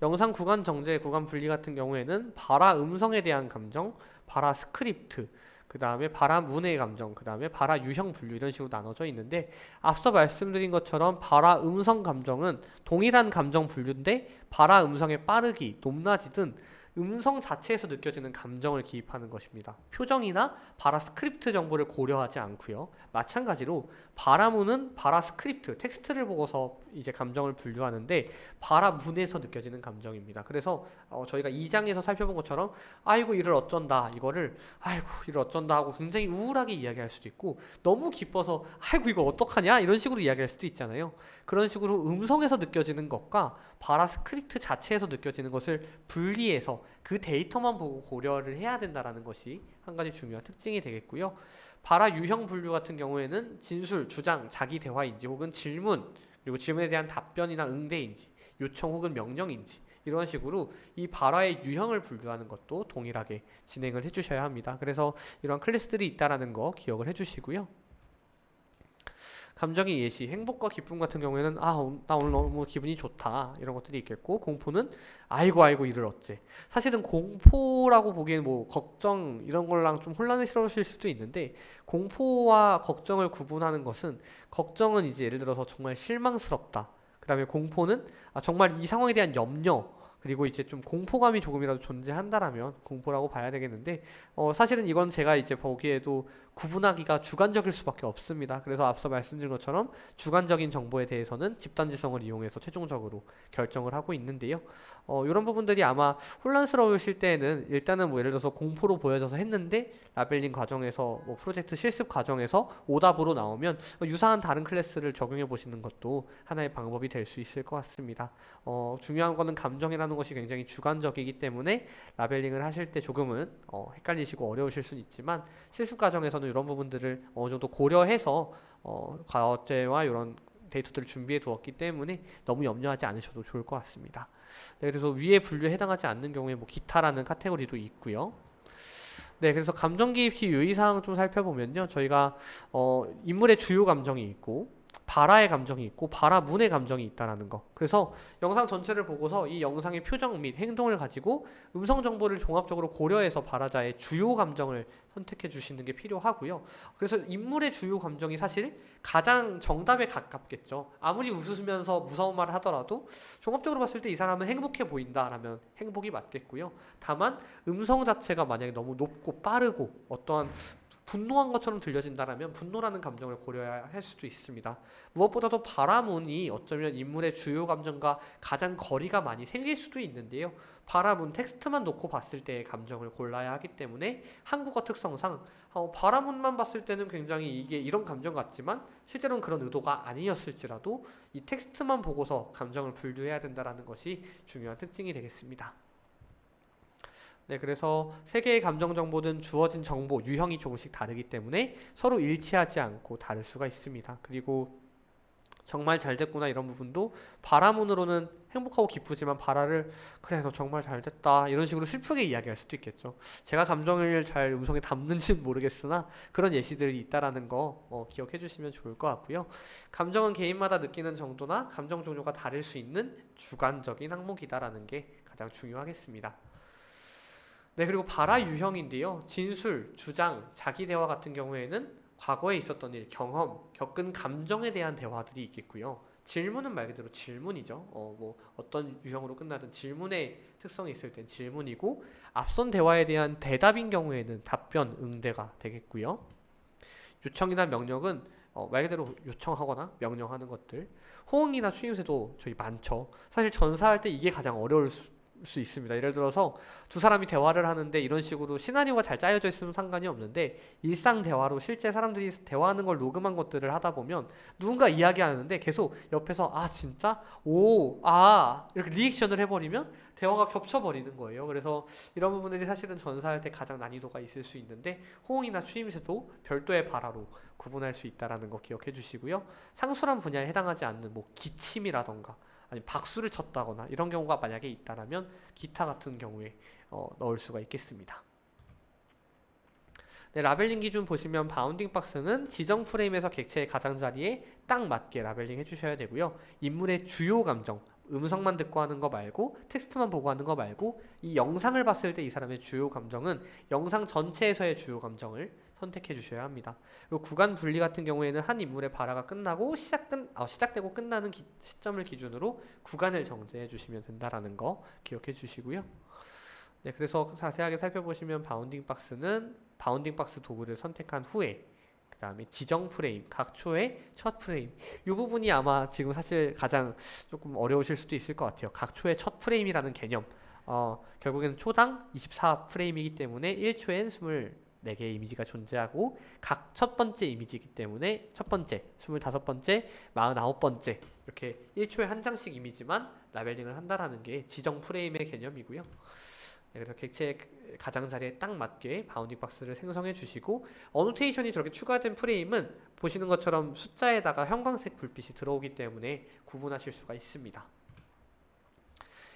영상 구간 정제, 구간 분리 같은 경우에는 바라 음성에 대한 감정, 바라 스크립트, 그 다음에 바라 문의 감정, 그 다음에 바라 유형 분류 이런 식으로 나눠져 있는데 앞서 말씀드린 것처럼 바라 음성 감정은 동일한 감정 분류인데 바라 음성의 빠르기, 높낮이든 음성 자체에서 느껴지는 감정을 기입하는 것입니다. 표정이나 바라 스크립트 정보를 고려하지 않고요. 마찬가지로 바라문은 바라 스크립트, 텍스트를 보고서 이제 감정을 분류하는데 바라문에서 느껴지는 감정입니다. 그래서 저희가 2장에서 살펴본 것처럼 아이고 이를 어쩐다 이거를 아이고 이를 어쩐다 하고 굉장히 우울하게 이야기할 수도 있고 너무 기뻐서 아이고 이거 어떡하냐 이런 식으로 이야기할 수도 있잖아요. 그런 식으로 음성에서 느껴지는 것과 바라 스크립트 자체에서 느껴지는 것을 분리해서 그 데이터만 보고 고려를 해야 된다는 것이 한 가지 중요한 특징이 되겠고요. 바라 유형 분류 같은 경우에는 진술, 주장, 자기 대화인지 혹은 질문, 그리고 질문에 대한 답변이나 응대인지, 요청 혹은 명령인지 이런 식으로 이 바라의 유형을 분류하는 것도 동일하게 진행을 해주셔야 합니다. 그래서 이런 클래스들이 있다는 거 기억을 해주시고요. 감정의 예시, 행복과 기쁨 같은 경우에는 나 오늘 너무 기분이 좋다 이런 것들이 있겠고 공포는 아이고 이를 어째. 사실은 공포라고 보기에는 걱정 이런 걸랑 좀 혼란스러우실 수도 있는데 공포와 걱정을 구분하는 것은 걱정은 이제 예를 들어서 정말 실망스럽다. 그 다음에 공포는 정말 이 상황에 대한 염려 그리고 이제 좀 공포감이 조금이라도 존재한다라면 공포라고 봐야 되겠는데 사실은 이건 제가 이제 보기에도 구분하기가 주관적일 수밖에 없습니다. 그래서 앞서 말씀드린 것처럼 주관적인 정보에 대해서는 집단지성을 이용해서 최종적으로 결정을 하고 있는데요. 이런 부분들이 아마 혼란스러우실 때에는 일단은 예를 들어서 공포로 보여져서 했는데 라벨링 과정에서 프로젝트 실습 과정에서 오답으로 나오면 유사한 다른 클래스를 적용해 보시는 것도 하나의 방법이 될 수 있을 것 같습니다. 중요한 거는 감정이라는 것이 굉장히 주관적이기 때문에 라벨링을 하실 때 조금은 헷갈리시고 어려우실 수는 있지만 실습 과정에서는 이런 부분들을 어느 정도 고려해서 과제와 이런 데이터들을 준비해 두었기 때문에 너무 염려하지 않으셔도 좋을 것 같습니다. 네, 그래서 위에 분류에 해당하지 않는 경우에 기타라는 카테고리도 있고요. 네, 그래서 감정기입 시 유의사항 좀 살펴보면요. 저희가 인물의 주요 감정이 있고 바라의 감정이 있고 바라문의 감정이 있다라는 거. 그래서 영상 전체를 보고서 이 영상의 표정 및 행동을 가지고 음성 정보를 종합적으로 고려해서 바라자의 주요 감정을 선택해 주시는 게 필요하고요. 그래서 인물의 주요 감정이 사실 가장 정답에 가깝겠죠. 아무리 웃으면서 무서운 말을 하더라도 종합적으로 봤을 때 이 사람은 행복해 보인다라면 행복이 맞겠고요. 다만 음성 자체가 만약에 너무 높고 빠르고 어떠한 분노한 것처럼 들려진다라면 분노라는 감정을 고려해야 할 수도 있습니다. 무엇보다도 바라문이 어쩌면 인물의 주요 감정과 가장 거리가 많이 생길 수도 있는데요. 바라문 텍스트만 놓고 봤을 때의 감정을 골라야 하기 때문에 한국어 특성상 바라문만 봤을 때는 굉장히 이게 이런 감정 같지만 실제로는 그런 의도가 아니었을지라도 이 텍스트만 보고서 감정을 분류해야 된다는 것이 중요한 특징이 되겠습니다. 네, 그래서 세 개의 감정 정보는 주어진 정보 유형이 조금씩 다르기 때문에 서로 일치하지 않고 다를 수가 있습니다. 그리고 정말 잘 됐구나 이런 부분도 바라문으로는 행복하고 기쁘지만 바라를 그래 너 정말 잘 됐다 이런 식으로 슬프게 이야기할 수도 있겠죠. 제가 감정을 잘 음성에 담는지는 모르겠으나 그런 예시들이 있다라는 거 기억해 주시면 좋을 것 같고요. 감정은 개인마다 느끼는 정도나 감정 종류가 다를 수 있는 주관적인 항목이다라는 게 가장 중요하겠습니다. 네, 그리고 바라 유형인데요. 진술, 주장, 자기 대화 같은 경우에는 과거에 있었던 일, 경험, 겪은 감정에 대한 대화들이 있겠고요. 질문은 말 그대로 질문이죠. 어떤 유형으로 끝나든 질문의 특성이 있을 땐 질문이고, 앞선 대화에 대한 대답인 경우에는 답변, 응대가 되겠고요. 요청이나 명령은 말 그대로 요청하거나 명령하는 것들. 호응이나 추임새도 저희 많죠. 사실 전사할 때 이게 가장 어려울 수 있습니다. 예를 들어서 두 사람이 대화를 하는데 이런 식으로 시나리오가 잘 짜여져 있으면 상관이 없는데 일상 대화로 실제 사람들이 대화하는 걸 녹음한 것들을 하다 보면 누군가 이야기하는데 계속 옆에서 아 진짜? 오, 아 이렇게 리액션을 해버리면 대화가 겹쳐버리는 거예요. 그래서 이런 부분들이 사실은 전사할 때 가장 난이도가 있을 수 있는데 호응이나 추임새도 별도의 발화로 구분할 수 있다는 거 기억해 주시고요. 상술한 분야에 해당하지 않는 뭐 기침이라던가 아니 박수를 쳤다거나 이런 경우가 만약에 있다라면 기타 같은 경우에 넣을 수가 있겠습니다. 네, 라벨링 기준 보시면 바운딩 박스는 지정 프레임에서 객체의 가장자리에 딱 맞게 라벨링 해주셔야 되고요. 인물의 주요 감정, 음성만 듣고 하는 거 말고 텍스트만 보고 하는 거 말고 이 영상을 봤을 때 이 사람의 주요 감정은 영상 전체에서의 주요 감정을 선택해 주셔야 합니다. 그리고 구간 분리 같은 경우에는 한 인물의 발화가 끝나고 시작되고 끝나는 시점을 기준으로 구간을 정제해 주시면 된다라는 거 기억해 주시고요. 네, 그래서 자세하게 살펴보시면 바운딩 박스는 바운딩 박스 도구를 선택한 후에 그 다음에 지정 프레임, 각 초의 첫 프레임 이 부분이 아마 지금 사실 가장 조금 어려우실 수도 있을 것 같아요. 각 초의 첫 프레임이라는 개념 결국에는 초당 24 프레임이기 때문에 1초엔 24개의 이미지가 존재하고 각 첫 번째 이미지이기 때문에 첫 번째, 25번째, 49번째 이렇게 1초에 한 장씩 이미지만 라벨링을 한다라는 게 지정 프레임의 개념이고요. 네, 그래서 객체의 가장자리에 딱 맞게 바운딩 박스를 생성해 주시고 어노테이션이 저렇게 추가된 프레임은 보시는 것처럼 숫자에다가 형광색 불빛이 들어오기 때문에 구분하실 수가 있습니다.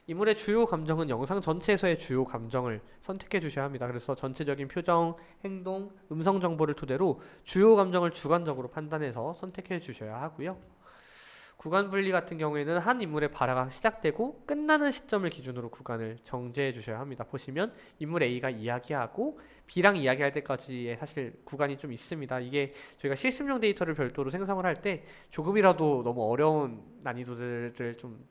인물의 주요 감정은 영상 전체에서의 주요 감정을 선택해 주셔야 합니다. 그래서 전체적인 표정, 행동, 음성 정보를 토대로 주요 감정을 주관적으로 판단해서 선택해 주셔야 하고요. 구간 분리 같은 경우에는 한 인물의 발화가 시작되고 끝나는 시점을 기준으로 구간을 정제해 주셔야 합니다. 보시면 인물 A가 이야기하고 B랑 이야기할 때까지의 사실 구간이 좀 있습니다. 이게 저희가 실습용 데이터를 별도로 생성을 할 때 조금이라도 너무 어려운 난이도들을 좀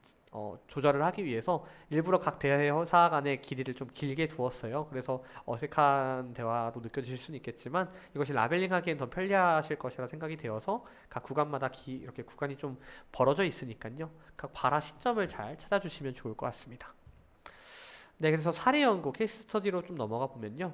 조절을 하기 위해서 일부러 각 대사 간의 길이를 좀 길게 두었어요. 그래서 어색한 대화로 느껴지실 수는 있겠지만 이것이 라벨링하기엔 더 편리하실 것이라 생각이 되어서 각 구간마다 이렇게 구간이 좀 벌어져 있으니까요. 각 발화 시점을 잘 찾아주시면 좋을 것 같습니다. 네, 그래서 사례 연구, 케이스 스터디로 좀 넘어가 보면요.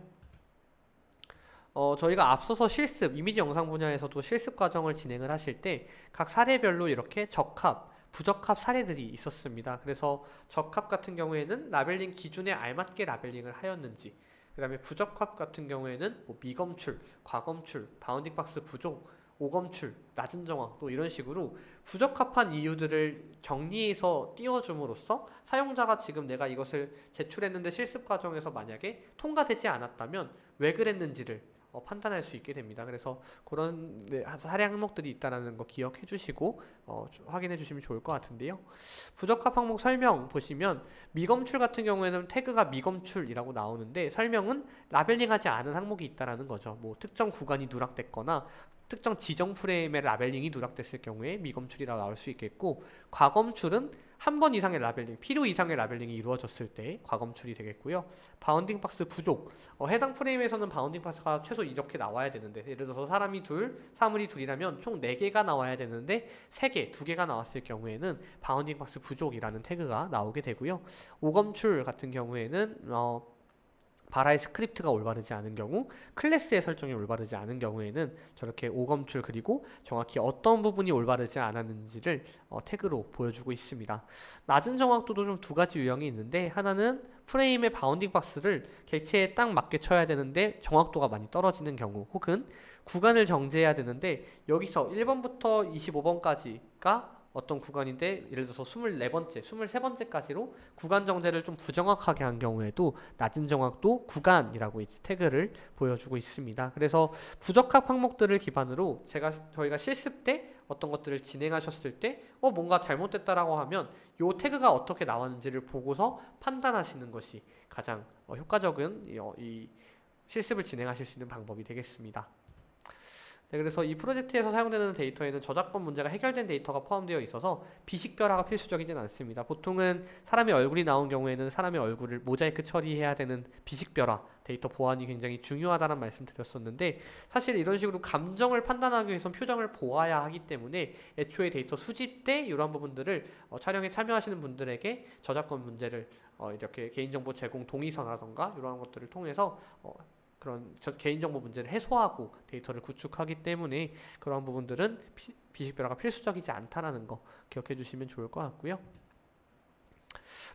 저희가 앞서서 실습, 이미지 영상 분야에서도 실습 과정을 진행을 하실 때 각 사례별로 이렇게 적합, 부적합 사례들이 있었습니다. 그래서 적합 같은 경우에는 라벨링 기준에 알맞게 라벨링을 하였는지, 그 다음에 부적합 같은 경우에는 뭐 미검출, 과검출, 바운딩 박스 부족, 오검출, 낮은 정황 또 이런 식으로 부적합한 이유들을 정리해서 띄워줌으로써 사용자가 지금 내가 이것을 제출했는데 실습 과정에서 만약에 통과되지 않았다면 왜 그랬는지를 판단할 수 있게 됩니다. 그래서 그런 사례 항목들이 있다는 거 기억해 주시고 확인해 주시면 좋을 것 같은데요. 부적합 항목 설명 보시면 미검출 같은 경우에는 태그가 미검출이라고 나오는데 설명은 라벨링하지 않은 항목이 있다라는 거죠. 뭐 특정 구간이 누락됐거나 특정 지정 프레임의 라벨링이 누락됐을 경우에 미검출이라고 나올 수 있겠고, 과검출은 한 번 이상의 라벨링, 필요 이상의 라벨링이 이루어졌을 때 과검출이 되겠고요. 바운딩 박스 부족, 해당 프레임에서는 바운딩 박스가 최소 이렇게 나와야 되는데, 예를 들어서 사람이 둘, 사물이 둘이라면 총 4개가 나와야 되는데 3개, 2개가 나왔을 경우에는 바운딩 박스 부족이라는 태그가 나오게 되고요. 오검출 같은 경우에는 바라의 스크립트가 올바르지 않은 경우, 클래스의 설정이 올바르지 않은 경우에는 저렇게 오검출 그리고 정확히 어떤 부분이 올바르지 않았는지를 태그로 보여주고 있습니다. 낮은 정확도도 좀 두 가지 유형이 있는데, 하나는 프레임의 바운딩 박스를 객체에 딱 맞게 쳐야 되는데 정확도가 많이 떨어지는 경우, 혹은 구간을 정제해야 되는데 여기서 1번부터 25번까지가 어떤 구간인데 예를 들어서 24번째, 23번째까지로 구간 정제를 좀 부정확하게 한 경우에도 낮은 정확도 구간이라고 태그를 보여주고 있습니다. 그래서 부적합 항목들을 기반으로 저희가 실습 때 어떤 것들을 진행하셨을 때 뭔가 잘못됐다라고 하면 요 태그가 어떻게 나왔는지를 보고서 판단하시는 것이 가장 효과적인 이 실습을 진행하실 수 있는 방법이 되겠습니다. 네, 그래서 이 프로젝트에서 사용되는 데이터에는 저작권 문제가 해결된 데이터가 포함되어 있어서 비식별화가 필수적이진 않습니다. 보통은 사람의 얼굴이 나온 경우에는 사람의 얼굴을 모자이크 처리해야 되는 비식별화, 데이터 보안이 굉장히 중요하다는 말씀 드렸었는데, 사실 이런 식으로 감정을 판단하기 위해선 표정을 보아야 하기 때문에 애초에 데이터 수집 때 이러한 부분들을 촬영에 참여하시는 분들에게 저작권 문제를 이렇게 개인정보 제공 동의서라던가 이러한 것들을 통해서 그런 개인정보 문제를 해소하고 데이터를 구축하기 때문에 그런 부분들은 비식별화가 필수적이지 않다라는 거 기억해 주시면 좋을 것 같고요.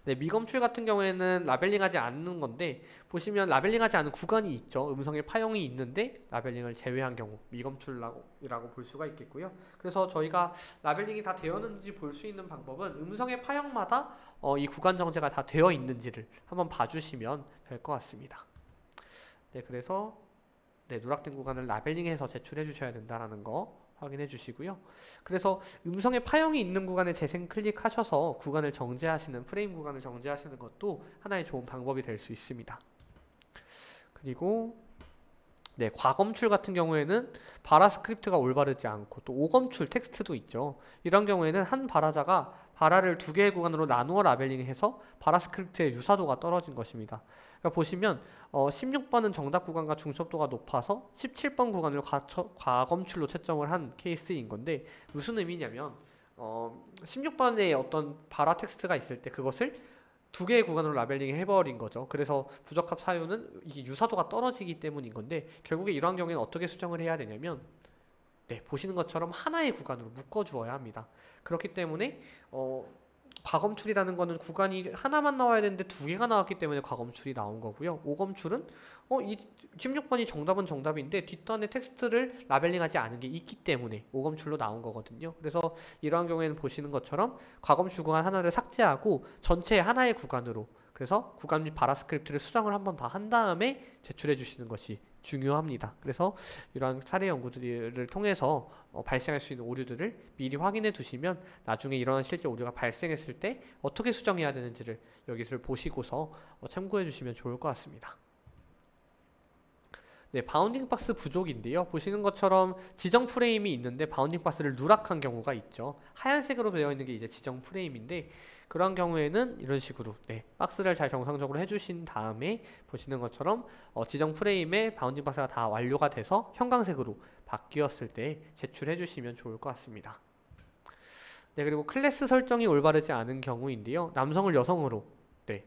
네, 미검출 같은 경우에는 라벨링하지 않는 건데, 보시면 라벨링하지 않은 구간이 있죠. 음성의 파형이 있는데 라벨링을 제외한 경우 미검출이라고 볼 수가 있겠고요. 그래서 저희가 라벨링이 다 되었는지 볼 수 있는 방법은 음성의 파형마다 이 구간 정제가 다 되어 있는지를 한번 봐주시면 될 것 같습니다. 네, 그래서 누락된 구간을 라벨링해서 제출해 주셔야 된다는 거 확인해 주시고요. 그래서 음성의 파형이 있는 구간에 재생 클릭하셔서 구간을 정제하시는, 프레임 구간을 정제하시는 것도 하나의 좋은 방법이 될 수 있습니다. 그리고 과검출 같은 경우에는 바라 스크립트가 올바르지 않고 또 오검출 텍스트도 있죠. 이런 경우에는 한 바라자가 바라를 2개의 구간으로 나누어 라벨링해서 바라 스크립트의 유사도가 떨어진 것입니다. 그러니까 보시면 16번은 정답 구간과 중첩도가 높아서 17번 구간을 과검출로 채점을 한 케이스인 건데, 무슨 의미냐면 16번에 어떤 바라 텍스트가 있을 때 그것을 2개의 구간으로 라벨링 해버린 거죠. 그래서 부적합 사유는 이게 유사도가 떨어지기 때문인 건데, 결국에 이러한 경우에는 어떻게 수정을 해야 되냐면 보시는 것처럼 하나의 구간으로 묶어주어야 합니다. 그렇기 때문에 과검출이라는 거는 구간이 하나만 나와야 되는데 2개가 나왔기 때문에 과검출이 나온 거고요. 오검출은 이 16번이 정답은 정답인데 뒷단에 텍스트를 라벨링하지 않은 게 있기 때문에 오검출로 나온 거거든요. 그래서 이러한 경우에는 보시는 것처럼 과검출 구간 하나를 삭제하고 전체 하나의 구간으로, 그래서 구간 및 바라 스크립트를 수정을 한 번 더 한 다음에 제출해 주시는 것이 중요합니다. 그래서 이러한 사례 연구들을 통해서 발생할 수 있는 오류들을 미리 확인해 두시면 나중에 이러한 실제 오류가 발생했을 때 어떻게 수정해야 되는지를 여기서 보시고서 참고해 주시면 좋을 것 같습니다. 네, 바운딩 박스 부족인데요. 보시는 것처럼 지정 프레임이 있는데 바운딩 박스를 누락한 경우가 있죠. 하얀색으로 되어 있는 게 이제 지정 프레임인데, 그런 경우에는 이런 식으로 박스를 잘 정상적으로 해주신 다음에 보시는 것처럼 지정 프레임에 바운딩 박스가 다 완료가 돼서 형광색으로 바뀌었을 때 제출해 주시면 좋을 것 같습니다. 네, 그리고 클래스 설정이 올바르지 않은 경우인데요. 남성을 여성으로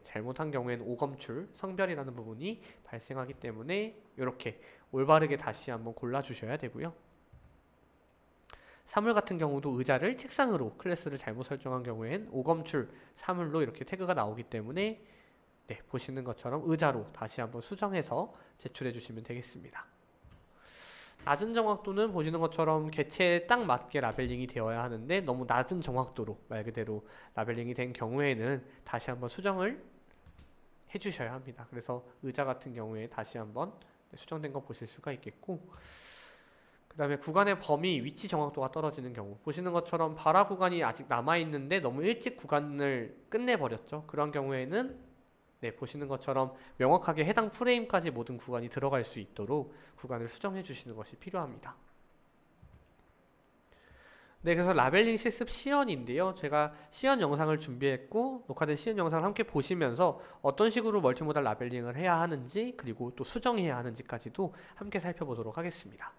잘못한 경우에는 오검출, 성별이라는 부분이 발생하기 때문에 이렇게 올바르게 다시 한번 골라주셔야 되고요. 사물 같은 경우도 의자를 책상으로 클래스를 잘못 설정한 경우엔 오검출 사물로 이렇게 태그가 나오기 때문에 보시는 것처럼 의자로 다시 한번 수정해서 제출해 주시면 되겠습니다. 낮은 정확도는 보시는 것처럼 개체에 딱 맞게 라벨링이 되어야 하는데 너무 낮은 정확도로 말 그대로 라벨링이 된 경우에는 다시 한번 수정을 해주셔야 합니다. 그래서 의자 같은 경우에 다시 한번 수정된 거 보실 수가 있겠고, 그 다음에 구간의 범위, 위치 정확도가 떨어지는 경우, 보시는 것처럼 발화 구간이 아직 남아있는데 너무 일찍 구간을 끝내버렸죠. 그런 경우에는 보시는 것처럼 명확하게 해당 프레임까지 모든 구간이 들어갈 수 있도록 구간을 수정해 주시는 것이 필요합니다. 그래서 라벨링 실습 시연인데요. 제가 시연 영상을 준비했고, 녹화된 시연 영상을 함께 보시면서 어떤 식으로 멀티모달 라벨링을 해야 하는지, 그리고 또 수정해야 하는지까지도 함께 살펴보도록 하겠습니다.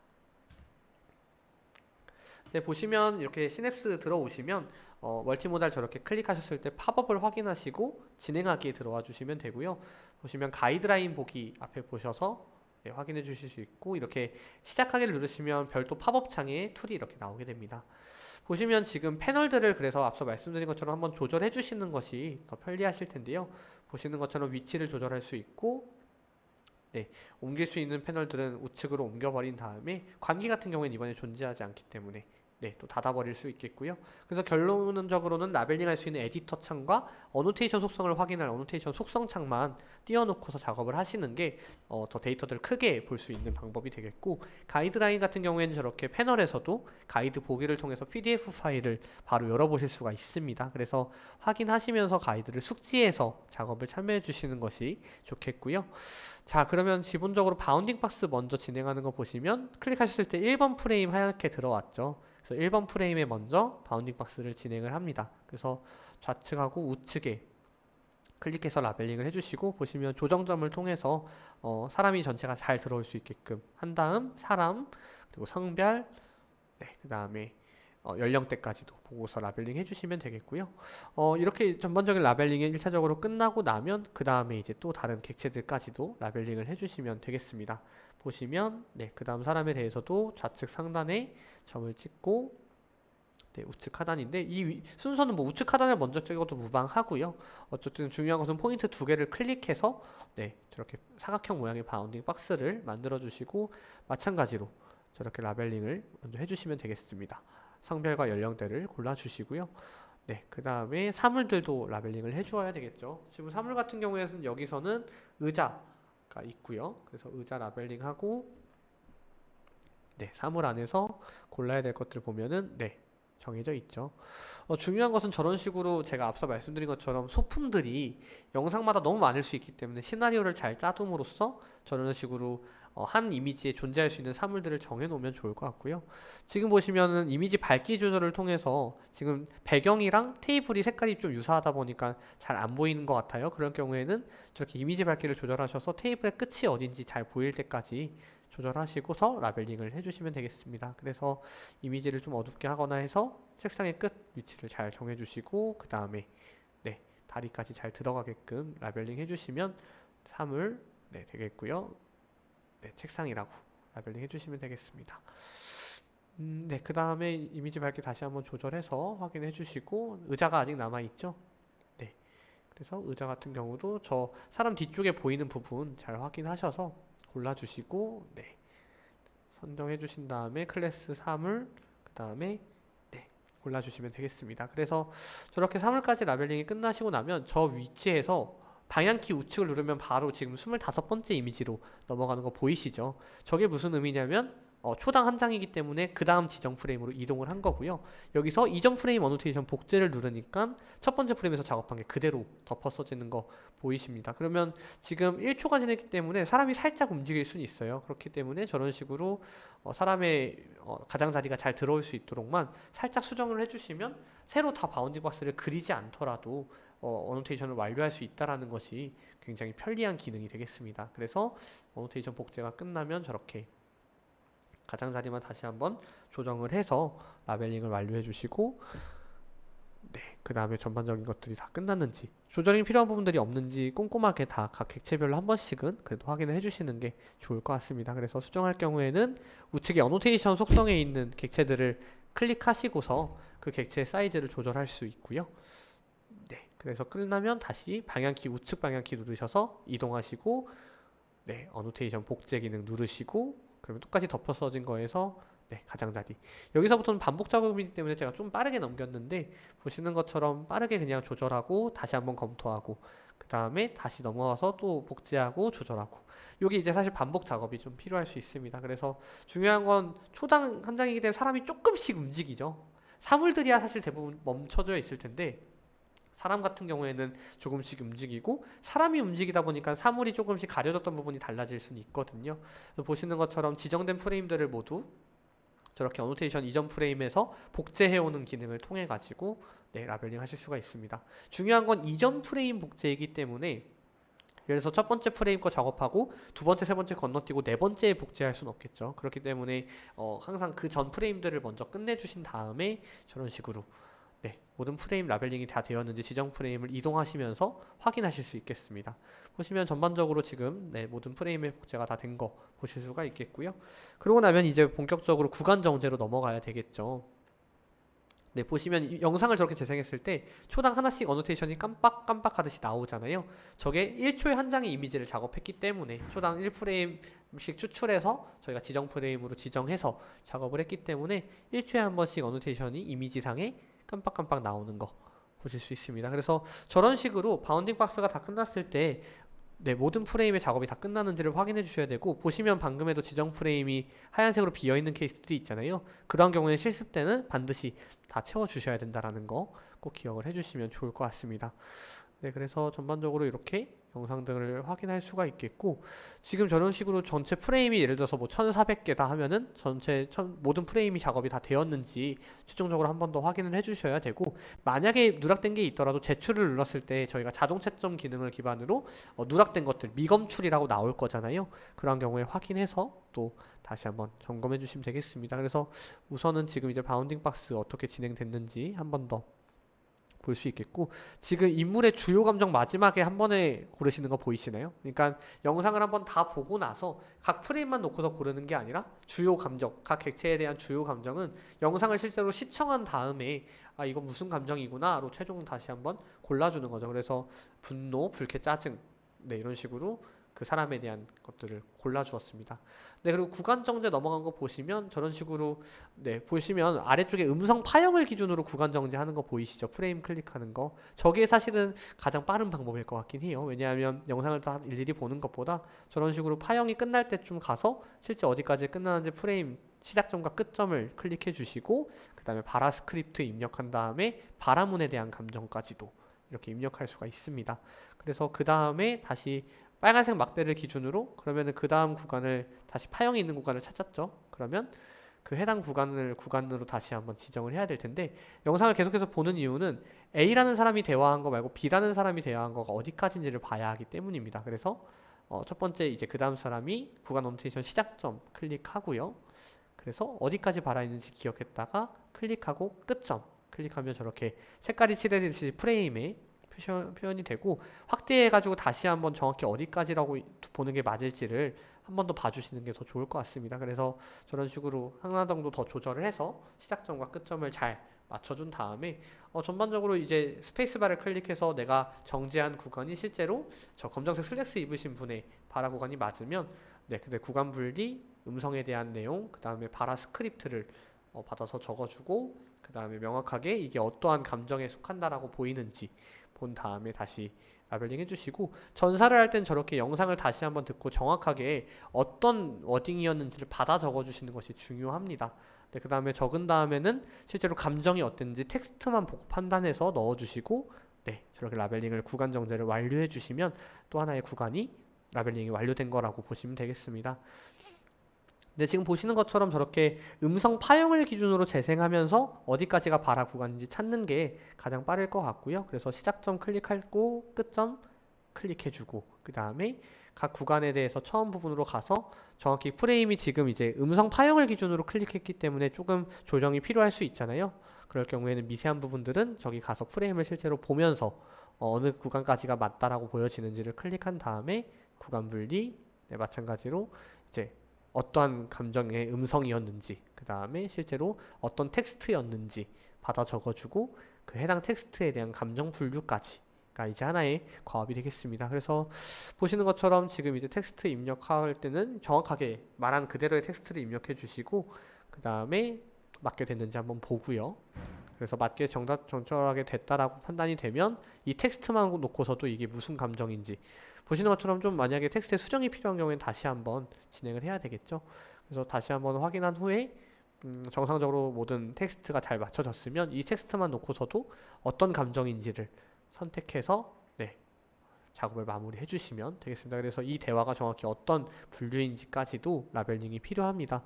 보시면 이렇게 시냅스 들어오시면 멀티모달 저렇게 클릭하셨을 때 팝업을 확인하시고 진행하기에 들어와 주시면 되고요. 보시면 가이드라인 보기 앞에 보셔서 확인해 주실 수 있고, 이렇게 시작하기를 누르시면 별도 팝업 창에 툴이 이렇게 나오게 됩니다. 보시면 지금 패널들을 그래서 앞서 말씀드린 것처럼 한번 조절해 주시는 것이 더 편리하실 텐데요. 보시는 것처럼 위치를 조절할 수 있고, 옮길 수 있는 패널들은 우측으로 옮겨버린 다음에 관계 같은 경우에는 이번에 존재하지 않기 때문에 또 닫아버릴 수 있겠고요. 그래서 결론적으로는 라벨링 할 수 있는 에디터 창과 어노테이션 속성을 확인할 어노테이션 속성 창만 띄워놓고서 작업을 하시는 게 더 데이터들을 크게 볼 수 있는 방법이 되겠고, 가이드라인 같은 경우에는 저렇게 패널에서도 가이드 보기를 통해서 PDF 파일을 바로 열어보실 수가 있습니다. 그래서 확인하시면서 가이드를 숙지해서 작업을 참여해 주시는 것이 좋겠고요. 자, 그러면 기본적으로 바운딩 박스 먼저 진행하는 거 보시면 클릭하셨을 때 1번 프레임 하얗게 들어왔죠. 그래서 1번 프레임에 먼저 바운딩 박스를 진행을 합니다. 그래서 좌측하고 우측에 클릭해서 라벨링을 해주시고, 보시면 조정점을 통해서 사람이 전체가 잘 들어올 수 있게끔 한 다음 사람, 그리고 성별, 그 다음에 연령대까지도 보고서 라벨링 해주시면 되겠고요. 이렇게 전반적인 라벨링이 1차적으로 끝나고 나면 그 다음에 이제 또 다른 객체들까지도 라벨링을 해주시면 되겠습니다. 보시면 그 다음 사람에 대해서도 좌측 상단에 점을 찍고, 우측 하단인데 이 순서는 뭐 우측 하단을 먼저 찍어도 무방하고요. 어쨌든 중요한 것은 포인트 두 개를 클릭해서 저렇게 사각형 모양의 바운딩 박스를 만들어 주시고, 마찬가지로 저렇게 라벨링을 먼저 해주시면 되겠습니다. 성별과 연령대를 골라주시고요. 그 다음에 사물들도 라벨링을 해주어야 되겠죠. 지금 사물 같은 경우에는 여기서는 의자가 있고요. 그래서 의자 라벨링하고, 사물 안에서 골라야 될 것들 보면은 정해져 있죠. 중요한 것은 저런 식으로 제가 앞서 말씀드린 것처럼 소품들이 영상마다 너무 많을 수 있기 때문에 시나리오를 잘 짜둠으로써 저런 식으로 한 이미지에 존재할 수 있는 사물들을 정해 놓으면 좋을 것 같고요. 지금 보시면은 이미지 밝기 조절을 통해서 지금 배경이랑 테이블이 색깔이 좀 유사하다 보니까 잘 안 보이는 것 같아요. 그럴 경우에는 저렇게 이미지 밝기를 조절하셔서 테이블의 끝이 어딘지 잘 보일 때까지 조절하시고서 라벨링을 해주시면 되겠습니다. 그래서 이미지를 좀 어둡게 하거나 해서 책상의 끝 위치를 잘 정해주시고, 그 다음에 다리까지 잘 들어가게끔 라벨링 해주시면 사물 되겠고요. 책상이라고 라벨링 해주시면 되겠습니다. 그 다음에 이미지 밝기 다시 한번 조절해서 확인해 주시고, 의자가 아직 남아있죠? 그래서 의자 같은 경우도 저 사람 뒤쪽에 보이는 부분 잘 확인하셔서 골라주시고, 선정해 주신 다음에 클래스 사물, 그 다음에 골라주시면 되겠습니다. 그래서 저렇게 사물까지 라벨링이 끝나시고 나면 저 위치에서 방향키 우측을 누르면 바로 지금 25번째 이미지로 넘어가는 거 보이시죠? 저게 무슨 의미냐면 초당 한 장이기 때문에 그 다음 지정 프레임으로 이동을 한 거고요. 여기서 이전 프레임 어노테이션 복제를 누르니까 첫 번째 프레임에서 작업한 게 그대로 덮어 써지는 거 보이십니다. 그러면 지금 1초가 지났기 때문에 사람이 살짝 움직일 수는 있어요. 그렇기 때문에 저런 식으로 사람의 가장자리가 잘 들어올 수 있도록만 살짝 수정을 해주시면 새로 다 바운딩 박스를 그리지 않더라도 어노테이션을 완료할 수 있다는 것이 굉장히 편리한 기능이 되겠습니다. 그래서 어노테이션 복제가 끝나면 저렇게 가장자리만 다시 한번 조정을 해서 라벨링을 완료해 주시고, 그 다음에 전반적인 것들이 다 끝났는지, 조정이 필요한 부분들이 없는지 꼼꼼하게 다 각 객체별로 한 번씩은 그래도 확인을 해주시는 게 좋을 것 같습니다. 그래서 수정할 경우에는 우측에 어노테이션 속성에 있는 객체들을 클릭하시고서 그 객체의 사이즈를 조절할 수 있고요. 그래서 끝나면 다시 방향키 우측 방향키 누르셔서 이동하시고, 어노테이션 복제 기능 누르시고, 그러면 똑같이 덮어 써진 거에서 가장자리. 여기서부터는 반복 작업이기 때문에 제가 좀 빠르게 넘겼는데, 보시는 것처럼 빠르게 그냥 조절하고 다시 한번 검토하고 그 다음에 다시 넘어와서 또 복제하고 조절하고. 여기 이제 사실 반복 작업이 좀 필요할 수 있습니다. 그래서 중요한 건 초당 한 장이기 때문에 사람이 조금씩 움직이죠. 사물들이야 사실 대부분 멈춰져 있을 텐데 사람 같은 경우에는 조금씩 움직이고 사람이 움직이다 보니까 사물이 조금씩 가려졌던 부분이 달라질 수는 있거든요. 그래서 보시는 것처럼 지정된 프레임들을 모두 저렇게 어노테이션 이전 프레임에서 복제해오는 기능을 통해 가지고 네, 라벨링 하실 수가 있습니다. 중요한 건 이전 프레임 복제이기 때문에 예를 들어서 첫 번째 프레임 거 작업하고 두 번째, 세 번째 건너뛰고 네 번째에 복제할 수는 없겠죠. 그렇기 때문에 항상 그 전 프레임들을 먼저 끝내주신 다음에 저런 식으로 네, 모든 프레임 라벨링이 다 되었는지 지정 프레임을 이동하시면서 확인하실 수 있겠습니다. 보시면 전반적으로 지금 네, 모든 프레임의 복제가 다 된 거 보실 수가 있겠고요. 그러고 나면 이제 본격적으로 구간 정제로 넘어가야 되겠죠. 네, 보시면 이 영상을 저렇게 재생했을 때 초당 하나씩 어노테이션이 깜빡깜빡 하듯이 나오잖아요. 저게 1초에 한 장의 이미지를 작업했기 때문에 초당 1프레임씩 추출해서 저희가 지정 프레임으로 지정해서 작업을 했기 때문에 1초에 한 번씩 어노테이션이 이미지상에 깜빡깜빡 나오는 거 보실 수 있습니다. 그래서 저런 식으로 바운딩 박스가 다 끝났을 때 네, 모든 프레임의 작업이 다 끝났는지를 확인해 주셔야 되고 보시면 방금에도 지정 프레임이 하얀색으로 비어있는 케이스들이 있잖아요. 그런 경우에 실습 때는 반드시 다 채워 주셔야 된다는 거 꼭 기억을 해 주시면 좋을 것 같습니다. 네, 그래서 전반적으로 이렇게 영상들을 확인할 수가 있겠고 지금 저런 식으로 전체 프레임이 예를 들어서 뭐 1400개다 하면은 전체 모든 프레임이 작업이 다 되었는지 최종적으로 한 번 더 확인을 해 주셔야 되고 만약에 누락된 게 있더라도 제출을 눌렀을 때 저희가 자동 채점 기능을 기반으로 누락된 것들 미검출이라고 나올 거잖아요. 그런 경우에 확인해서 또 다시 한번 점검해 주시면 되겠습니다. 그래서 우선은 지금 이제 바운딩 박스 어떻게 진행됐는지 한 번 더 볼 수 있겠고 지금 인물의 주요 감정 마지막에 한 번에 고르시는 거 보이시나요? 그러니까 영상을 한번 다 보고 나서 각 프레임만 놓고서 고르는 게 아니라 주요 감정, 각 객체에 대한 주요 감정은 영상을 실제로 시청한 다음에 아 이건 무슨 감정이구나로 최종 다시 한번 골라주는 거죠. 그래서 분노, 불쾌, 짜증 네 이런 식으로 그 사람에 대한 것들을 골라주었습니다. 네, 그리고 구간 정제 넘어간 거 보시면 저런 식으로 네, 보시면 아래쪽에 음성 파형을 기준으로 구간 정제하는 거 보이시죠? 프레임 클릭하는 거. 저게 사실은 가장 빠른 방법일 것 같긴 해요. 왜냐하면 영상을 다 일일이 보는 것보다 저런 식으로 파형이 끝날 때쯤 가서 실제 어디까지 끝나는지 프레임 시작점과 끝점을 클릭해 주시고 그 다음에 바라 스크립트 입력한 다음에 바라문에 대한 감정까지도 이렇게 입력할 수가 있습니다. 그래서 그 다음에 다시 빨간색 막대를 기준으로 그러면은 그 다음 구간을 다시 파형이 있는 구간을 찾았죠. 그러면 그 해당 구간으로 다시 한번 지정을 해야 될 텐데 영상을 계속해서 보는 이유는 A라는 사람이 대화한 거 말고 B라는 사람이 대화한 거가 어디까지인지를 봐야 하기 때문입니다. 그래서 첫 번째 이제 그 다음 사람이 구간 어노테이션 시작점 클릭하고요. 그래서 어디까지 바라 있는지 기억했다가 클릭하고 끝점 클릭하면 저렇게 색깔이 칠해지듯이 프레임에 표현이 되고 확대해가지고 다시 한번 정확히 어디까지라고 보는 게 맞을지를 한 번 더 봐주시는 게 더 좋을 것 같습니다. 그래서 저런 식으로 하나 정도 더 조절을 해서 시작점과 끝점을 잘 맞춰준 다음에 전반적으로 이제 스페이스바를 클릭해서 내가 정지한 구간이 실제로 저 검정색 슬랙스 입으신 분의 바라 구간이 맞으면 네, 근데 구간 분리, 음성에 대한 내용, 그 다음에 바라 스크립트를 받아서 적어주고 그 다음에 명확하게 이게 어떠한 감정에 속한다라고 보이는지 본 다음에 다시 라벨링 해주시고 전사를 할 땐 저렇게 영상을 다시 한번 듣고 정확하게 어떤 워딩이었는지를 받아 적어주시는 것이 중요합니다. 네, 그 다음에 적은 다음에는 실제로 감정이 어땠는지 텍스트만 보고 판단해서 넣어주시고 네, 저렇게 라벨링을 구간 정제를 완료해 주시면 또 하나의 구간이 라벨링이 완료된 거라고 보시면 되겠습니다. 네, 지금 보시는 것처럼 저렇게 음성 파형을 기준으로 재생하면서 어디까지가 바라 구간인지 찾는 게 가장 빠를 것 같고요. 그래서 시작점 클릭하고 끝점 클릭해주고 그 다음에 각 구간에 대해서 처음 부분으로 가서 정확히 프레임이 지금 이제 음성 파형을 기준으로 클릭했기 때문에 조금 조정이 필요할 수 있잖아요. 그럴 경우에는 미세한 부분들은 저기 가서 프레임을 실제로 보면서 어느 구간까지가 맞다라고 보여지는지를 클릭한 다음에 구간 분리 네, 마찬가지로 이제 어떠한 감정의 음성이었는지 그 다음에 실제로 어떤 텍스트였는지 받아 적어주고 그 해당 텍스트에 대한 감정 분류까지가 이제 하나의 과업이 되겠습니다. 그래서 보시는 것처럼 지금 이제 텍스트 입력할 때는 정확하게 말한 그대로의 텍스트를 입력해 주시고 그 다음에 맞게 됐는지 한번 보고요. 그래서 맞게 적절하게 됐다라고 판단이 되면 이 텍스트만 놓고서도 이게 무슨 감정인지 보시는 것처럼 좀 만약에 텍스트에 수정이 필요한 경우에는 다시 한번 진행을 해야 되겠죠. 그래서 다시 한번 확인한 후에 정상적으로 모든 텍스트가 잘 맞춰졌으면 이 텍스트만 놓고서도 어떤 감정인지를 선택해서 네, 작업을 마무리해 주시면 되겠습니다. 그래서 이 대화가 정확히 어떤 분류인지까지도 라벨링이 필요합니다.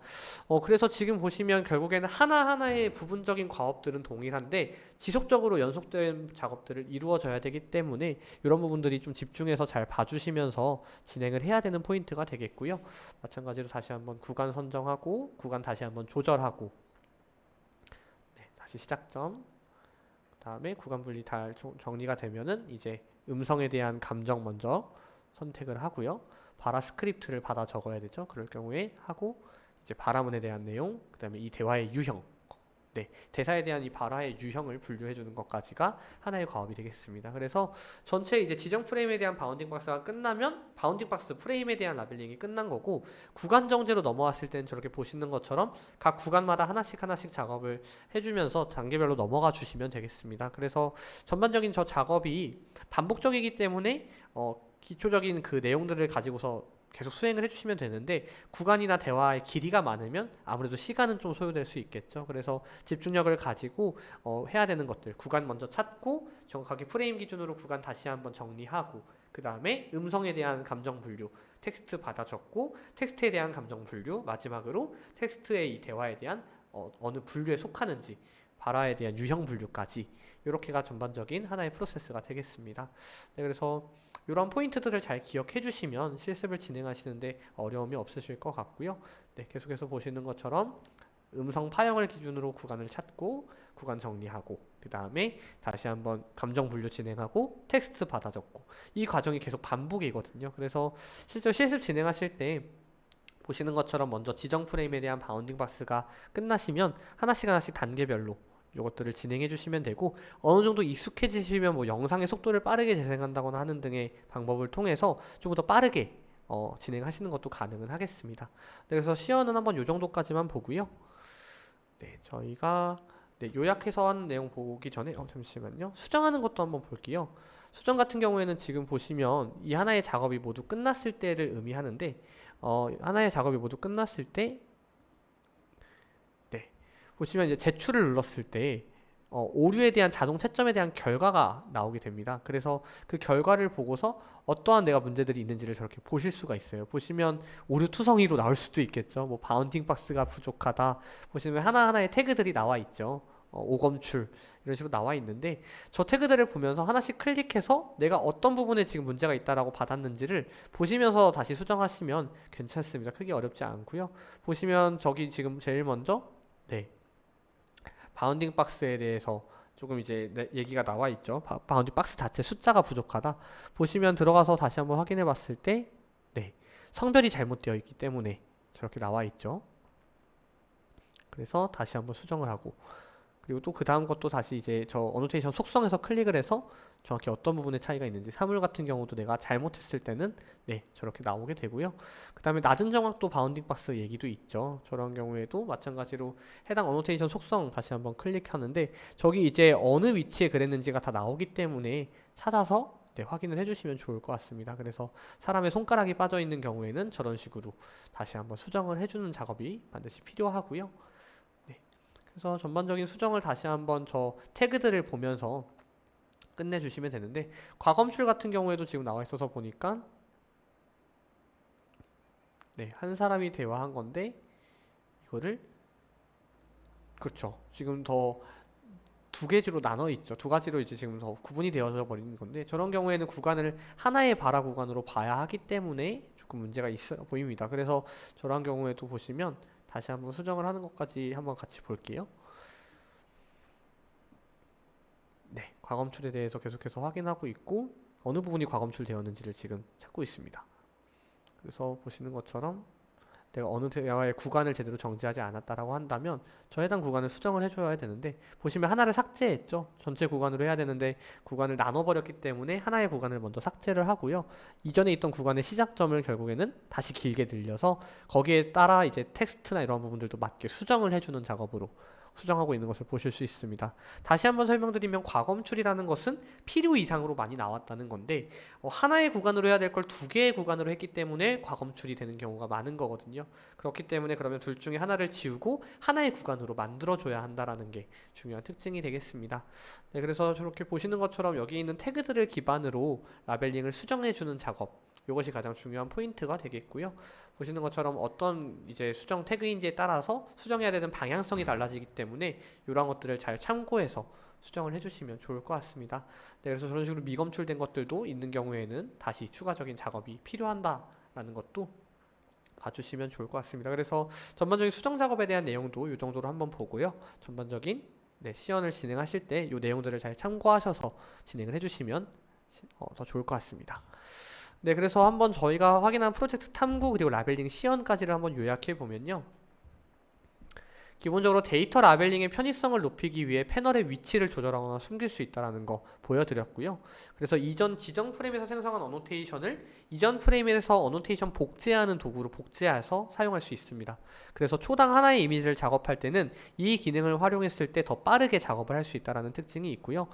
그래서 지금 보시면 결국에는 하나하나의 부분적인 과업들은 동일한데 지속적으로 연속된 작업들을 이루어져야 되기 때문에 이런 부분들이 좀 집중해서 잘 봐주시면서 진행을 해야 되는 포인트가 되겠고요. 마찬가지로 다시 한번 구간 선정하고 구간 다시 한번 조절하고 네, 다시 시작점 그 다음에 구간 분리 다 정리가 되면은 이제 음성에 대한 감정 먼저 선택을 하고요. 바라 스크립트를 받아 적어야 되죠. 그럴 경우에 하고 이제 바라문에 대한 내용, 그 다음에 이 대화의 유형, 네, 대사에 대한 이 바라의 유형을 분류해 주는 것까지가 하나의 과업이 되겠습니다. 그래서 전체 이제 지정 프레임에 대한 바운딩 박스가 끝나면 바운딩 박스 프레임에 대한 라벨링이 끝난 거고 구간 정제로 넘어왔을 때는 저렇게 보시는 것처럼 각 구간마다 하나씩 하나씩 작업을 해주면서 단계별로 넘어가 주시면 되겠습니다. 그래서 전반적인 저 작업이 반복적이기 때문에 기초적인 그 내용들을 가지고서 계속 수행을 해주시면 되는데 구간이나 대화의 길이가 많으면 아무래도 시간은 좀 소요될 수 있겠죠. 그래서 집중력을 가지고 해야 되는 것들 구간 먼저 찾고 정확하게 프레임 기준으로 구간 다시 한번 정리하고 그 다음에 음성에 대한 감정 분류 텍스트 받아 적고 텍스트에 대한 감정 분류 마지막으로 텍스트의 이 대화에 대한 어느 분류에 속하는지 바라에 대한 유형 분류까지 이렇게가 전반적인 하나의 프로세스가 되겠습니다. 네, 그래서 이런 포인트들을 잘 기억해 주시면 실습을 진행하시는데 어려움이 없으실 것 같고요. 네, 계속해서 보시는 것처럼 음성 파형을 기준으로 구간을 찾고 구간 정리하고 그 다음에 다시 한번 감정 분류 진행하고 텍스트 받아 적고 이 과정이 계속 반복이거든요. 그래서 실제로 실습 진행하실 때 보시는 것처럼 먼저 지정 프레임에 대한 바운딩 박스가 끝나시면 하나씩 하나씩 단계별로 이것들을 진행해 주시면 되고 어느 정도 익숙해지시면 뭐 영상의 속도를 빠르게 재생한다거나 하는 등의 방법을 통해서 좀 더 빠르게 진행하시는 것도 가능은 하겠습니다. 네, 그래서 시연은 한번 이 정도까지만 보고요. 네, 저희가 네, 요약해서 한 내용 보기 전에 잠시만요. 수정하는 것도 한번 볼게요. 수정 같은 경우에는 지금 보시면 이 하나의 작업이 모두 끝났을 때를 의미하는데 하나의 작업이 모두 끝났을 때 보시면 이제 제출을 눌렀을 때 오류에 대한 자동 채점에 대한 결과가 나오게 됩니다. 그래서 그 결과를 보고서 어떠한 내가 문제들이 있는지를 저렇게 보실 수가 있어요. 보시면 오류 투성이로 나올 수도 있겠죠. 뭐 바운딩 박스가 부족하다. 보시면 하나하나의 태그들이 나와 있죠. 오검출 이런 식으로 나와 있는데 저 태그들을 보면서 하나씩 클릭해서 내가 어떤 부분에 지금 문제가 있다라고 받았는지를 보시면서 다시 수정하시면 괜찮습니다. 크게 어렵지 않고요. 보시면 저기 지금 제일 먼저 네. 바운딩 박스에 대해서 조금 이제 얘기가 나와 있죠. 바운딩 박스 자체 숫자가 부족하다. 보시면 들어가서 다시 한번 확인해 봤을 때 네, 성별이 잘못되어 있기 때문에 저렇게 나와 있죠. 그래서 다시 한번 수정을 하고 그리고 또 그 다음 것도 다시 이제 저 어노테이션 속성에서 클릭을 해서 정확히 어떤 부분에 차이가 있는지 사물 같은 경우도 내가 잘못했을 때는 네 저렇게 나오게 되고요. 그 다음에 낮은 정확도 바운딩 박스 얘기도 있죠. 저런 경우에도 마찬가지로 해당 어노테이션 속성 다시 한번 클릭하는데 저기 이제 어느 위치에 그랬는지가 다 나오기 때문에 찾아서 네, 확인을 해주시면 좋을 것 같습니다. 그래서 사람의 손가락이 빠져 있는 경우에는 저런 식으로 다시 한번 수정을 해주는 작업이 반드시 필요하고요. 그래서 전반적인 수정을 다시 한번 저 태그들을 보면서 끝내주시면 되는데 과검출 같은 경우에도 지금 나와 있어서 보니까 네, 한 사람이 대화한 건데 이거를 그렇죠. 지금 더 두 개지로 나눠 있죠. 두 가지로 이제 지금 더 구분이 되어져 버리는 건데 저런 경우에는 구간을 하나의 바라 구간으로 봐야 하기 때문에 조금 문제가 있어 보입니다. 그래서 저런 경우에도 보시면 다시 한번 수정을 하는 것까지 한번 같이 볼게요. 네, 과검출에 대해서 계속해서 확인하고 있고 어느 부분이 과검출되었는지를 지금 찾고 있습니다. 그래서 보시는 것처럼 내가 어느 대화의 구간을 제대로 정지하지 않았다라고 한다면 저 해당 구간을 수정을 해줘야 되는데 보시면 하나를 삭제했죠. 전체 구간으로 해야 되는데 구간을 나눠버렸기 때문에 하나의 구간을 먼저 삭제를 하고요. 이전에 있던 구간의 시작점을 결국에는 다시 길게 늘려서 거기에 따라 이제 텍스트나 이런 부분들도 맞게 수정을 해주는 작업으로 수정하고 있는 것을 보실 수 있습니다. 다시 한번 설명드리면 과검출이라는 것은 필요 이상으로 많이 나왔다는 건데 하나의 구간으로 해야 될 걸 두 개의 구간으로 했기 때문에 과검출이 되는 경우가 많은 거거든요. 그렇기 때문에 그러면 둘 중에 하나를 지우고 하나의 구간으로 만들어줘야 한다라는 게 중요한 특징이 되겠습니다. 네, 그래서 저렇게 보시는 것처럼 여기 있는 태그들을 기반으로 라벨링을 수정해주는 작업, 이것이 가장 중요한 포인트가 되겠고요. 보시는 것처럼 어떤 이제 수정 태그인지에 따라서 수정해야 되는 방향성이 달라지기 때문에 이런 것들을 잘 참고해서 수정을 해주시면 좋을 것 같습니다. 네, 그래서 저런 식으로 미검출된 것들도 있는 경우에는 다시 추가적인 작업이 필요한다라는 것도 봐주시면 좋을 것 같습니다. 그래서 전반적인 수정 작업에 대한 내용도 이 정도로 한번 보고요. 전반적인 시연을 진행하실 때 이 내용들을 잘 참고하셔서 진행을 해주시면 더 좋을 것 같습니다. 네, 그래서 한번 저희가 확인한 프로젝트 탐구 그리고 라벨링 시연까지를 한번 요약해 보면요. 기본적으로 데이터 라벨링의 편의성을 높이기 위해 패널의 위치를 조절하거나 숨길 수 있다는 거 보여드렸고요. 그래서 이전 지정 프레임에서 생성한 어노테이션을 이전 프레임에서 어노테이션 복제하는 도구로 복제해서 사용할 수 있습니다. 그래서 초당 하나의 이미지를 작업할 때는 이 기능을 활용했을 때 더 빠르게 작업을 할 수 있다는 특징이 있고요.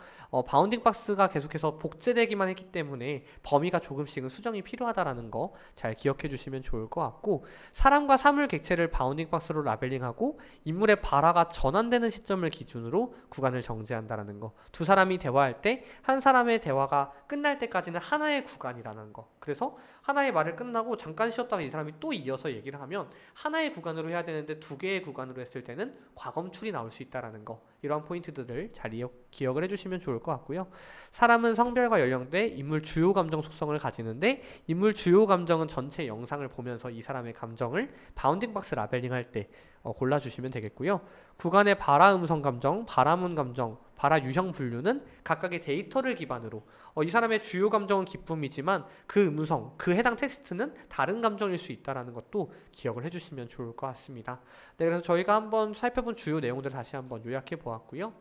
바운딩 박스가 계속해서 복제되기만 했기 때문에 범위가 조금씩은 수정이 필요하다는 거 잘 기억해 주시면 좋을 것 같고, 사람과 사물 객체를 바운딩 박스로 라벨링하고 인물의 발화가 전환되는 시점을 기준으로 구간을 정지한다는 거. 두 사람이 대화할 때 한 사람의 대화가 끝날 때까지는 하나의 구간이라는 거. 그래서 하나의 말을 끝나고 잠깐 쉬었다가 이 사람이 또 이어서 얘기를 하면 하나의 구간으로 해야 되는데 두 개의 구간으로 했을 때는 과검출이 나올 수 있다는 거. 이러한 포인트들을 잘 기억을 해주시면 좋을 것 같고요. 사람은 성별과 연령대, 인물 주요 감정 속성을 가지는데 인물 주요 감정은 전체 영상을 보면서 이 사람의 감정을 바운딩 박스 라벨링 할 때 골라주시면 되겠고요. 구간의 발화 음성 감정, 발화문 감정, 발화 유형 분류는 각각의 데이터를 기반으로 이 사람의 주요 감정은 기쁨이지만 그 음성, 그 해당 텍스트는 다른 감정일 수 있다는 것도 기억을 해주시면 좋을 것 같습니다. 네, 그래서 저희가 한번 살펴본 주요 내용들을 다시 한번 요약해 보았고요.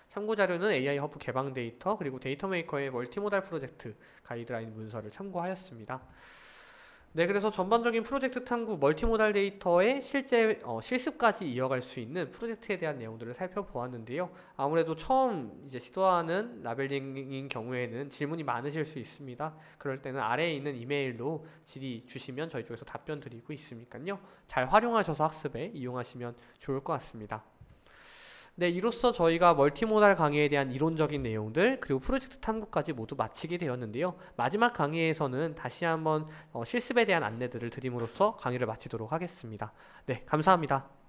참고 자료는 AI 허브 개방 데이터 그리고 데이터 메이커의 멀티모달 프로젝트 가이드라인 문서를 참고하였습니다. 네, 그래서 전반적인 프로젝트 탐구, 멀티모달 데이터의 실제 실습까지 이어갈 수 있는 프로젝트에 대한 내용들을 살펴보았는데요. 아무래도 처음 이제 시도하는 라벨링인 경우에는 질문이 많으실 수 있습니다. 그럴 때는 아래에 있는 이메일로 질의 주시면 저희 쪽에서 답변 드리고 있으니까요. 잘 활용하셔서 학습에 이용하시면 좋을 것 같습니다. 네, 이로써 저희가 멀티모달 강의에 대한 이론적인 내용들 그리고 프로젝트 탐구까지 모두 마치게 되었는데요. 마지막 강의에서는 다시 한번 실습에 대한 안내들을 드림으로써 강의를 마치도록 하겠습니다. 네, 감사합니다.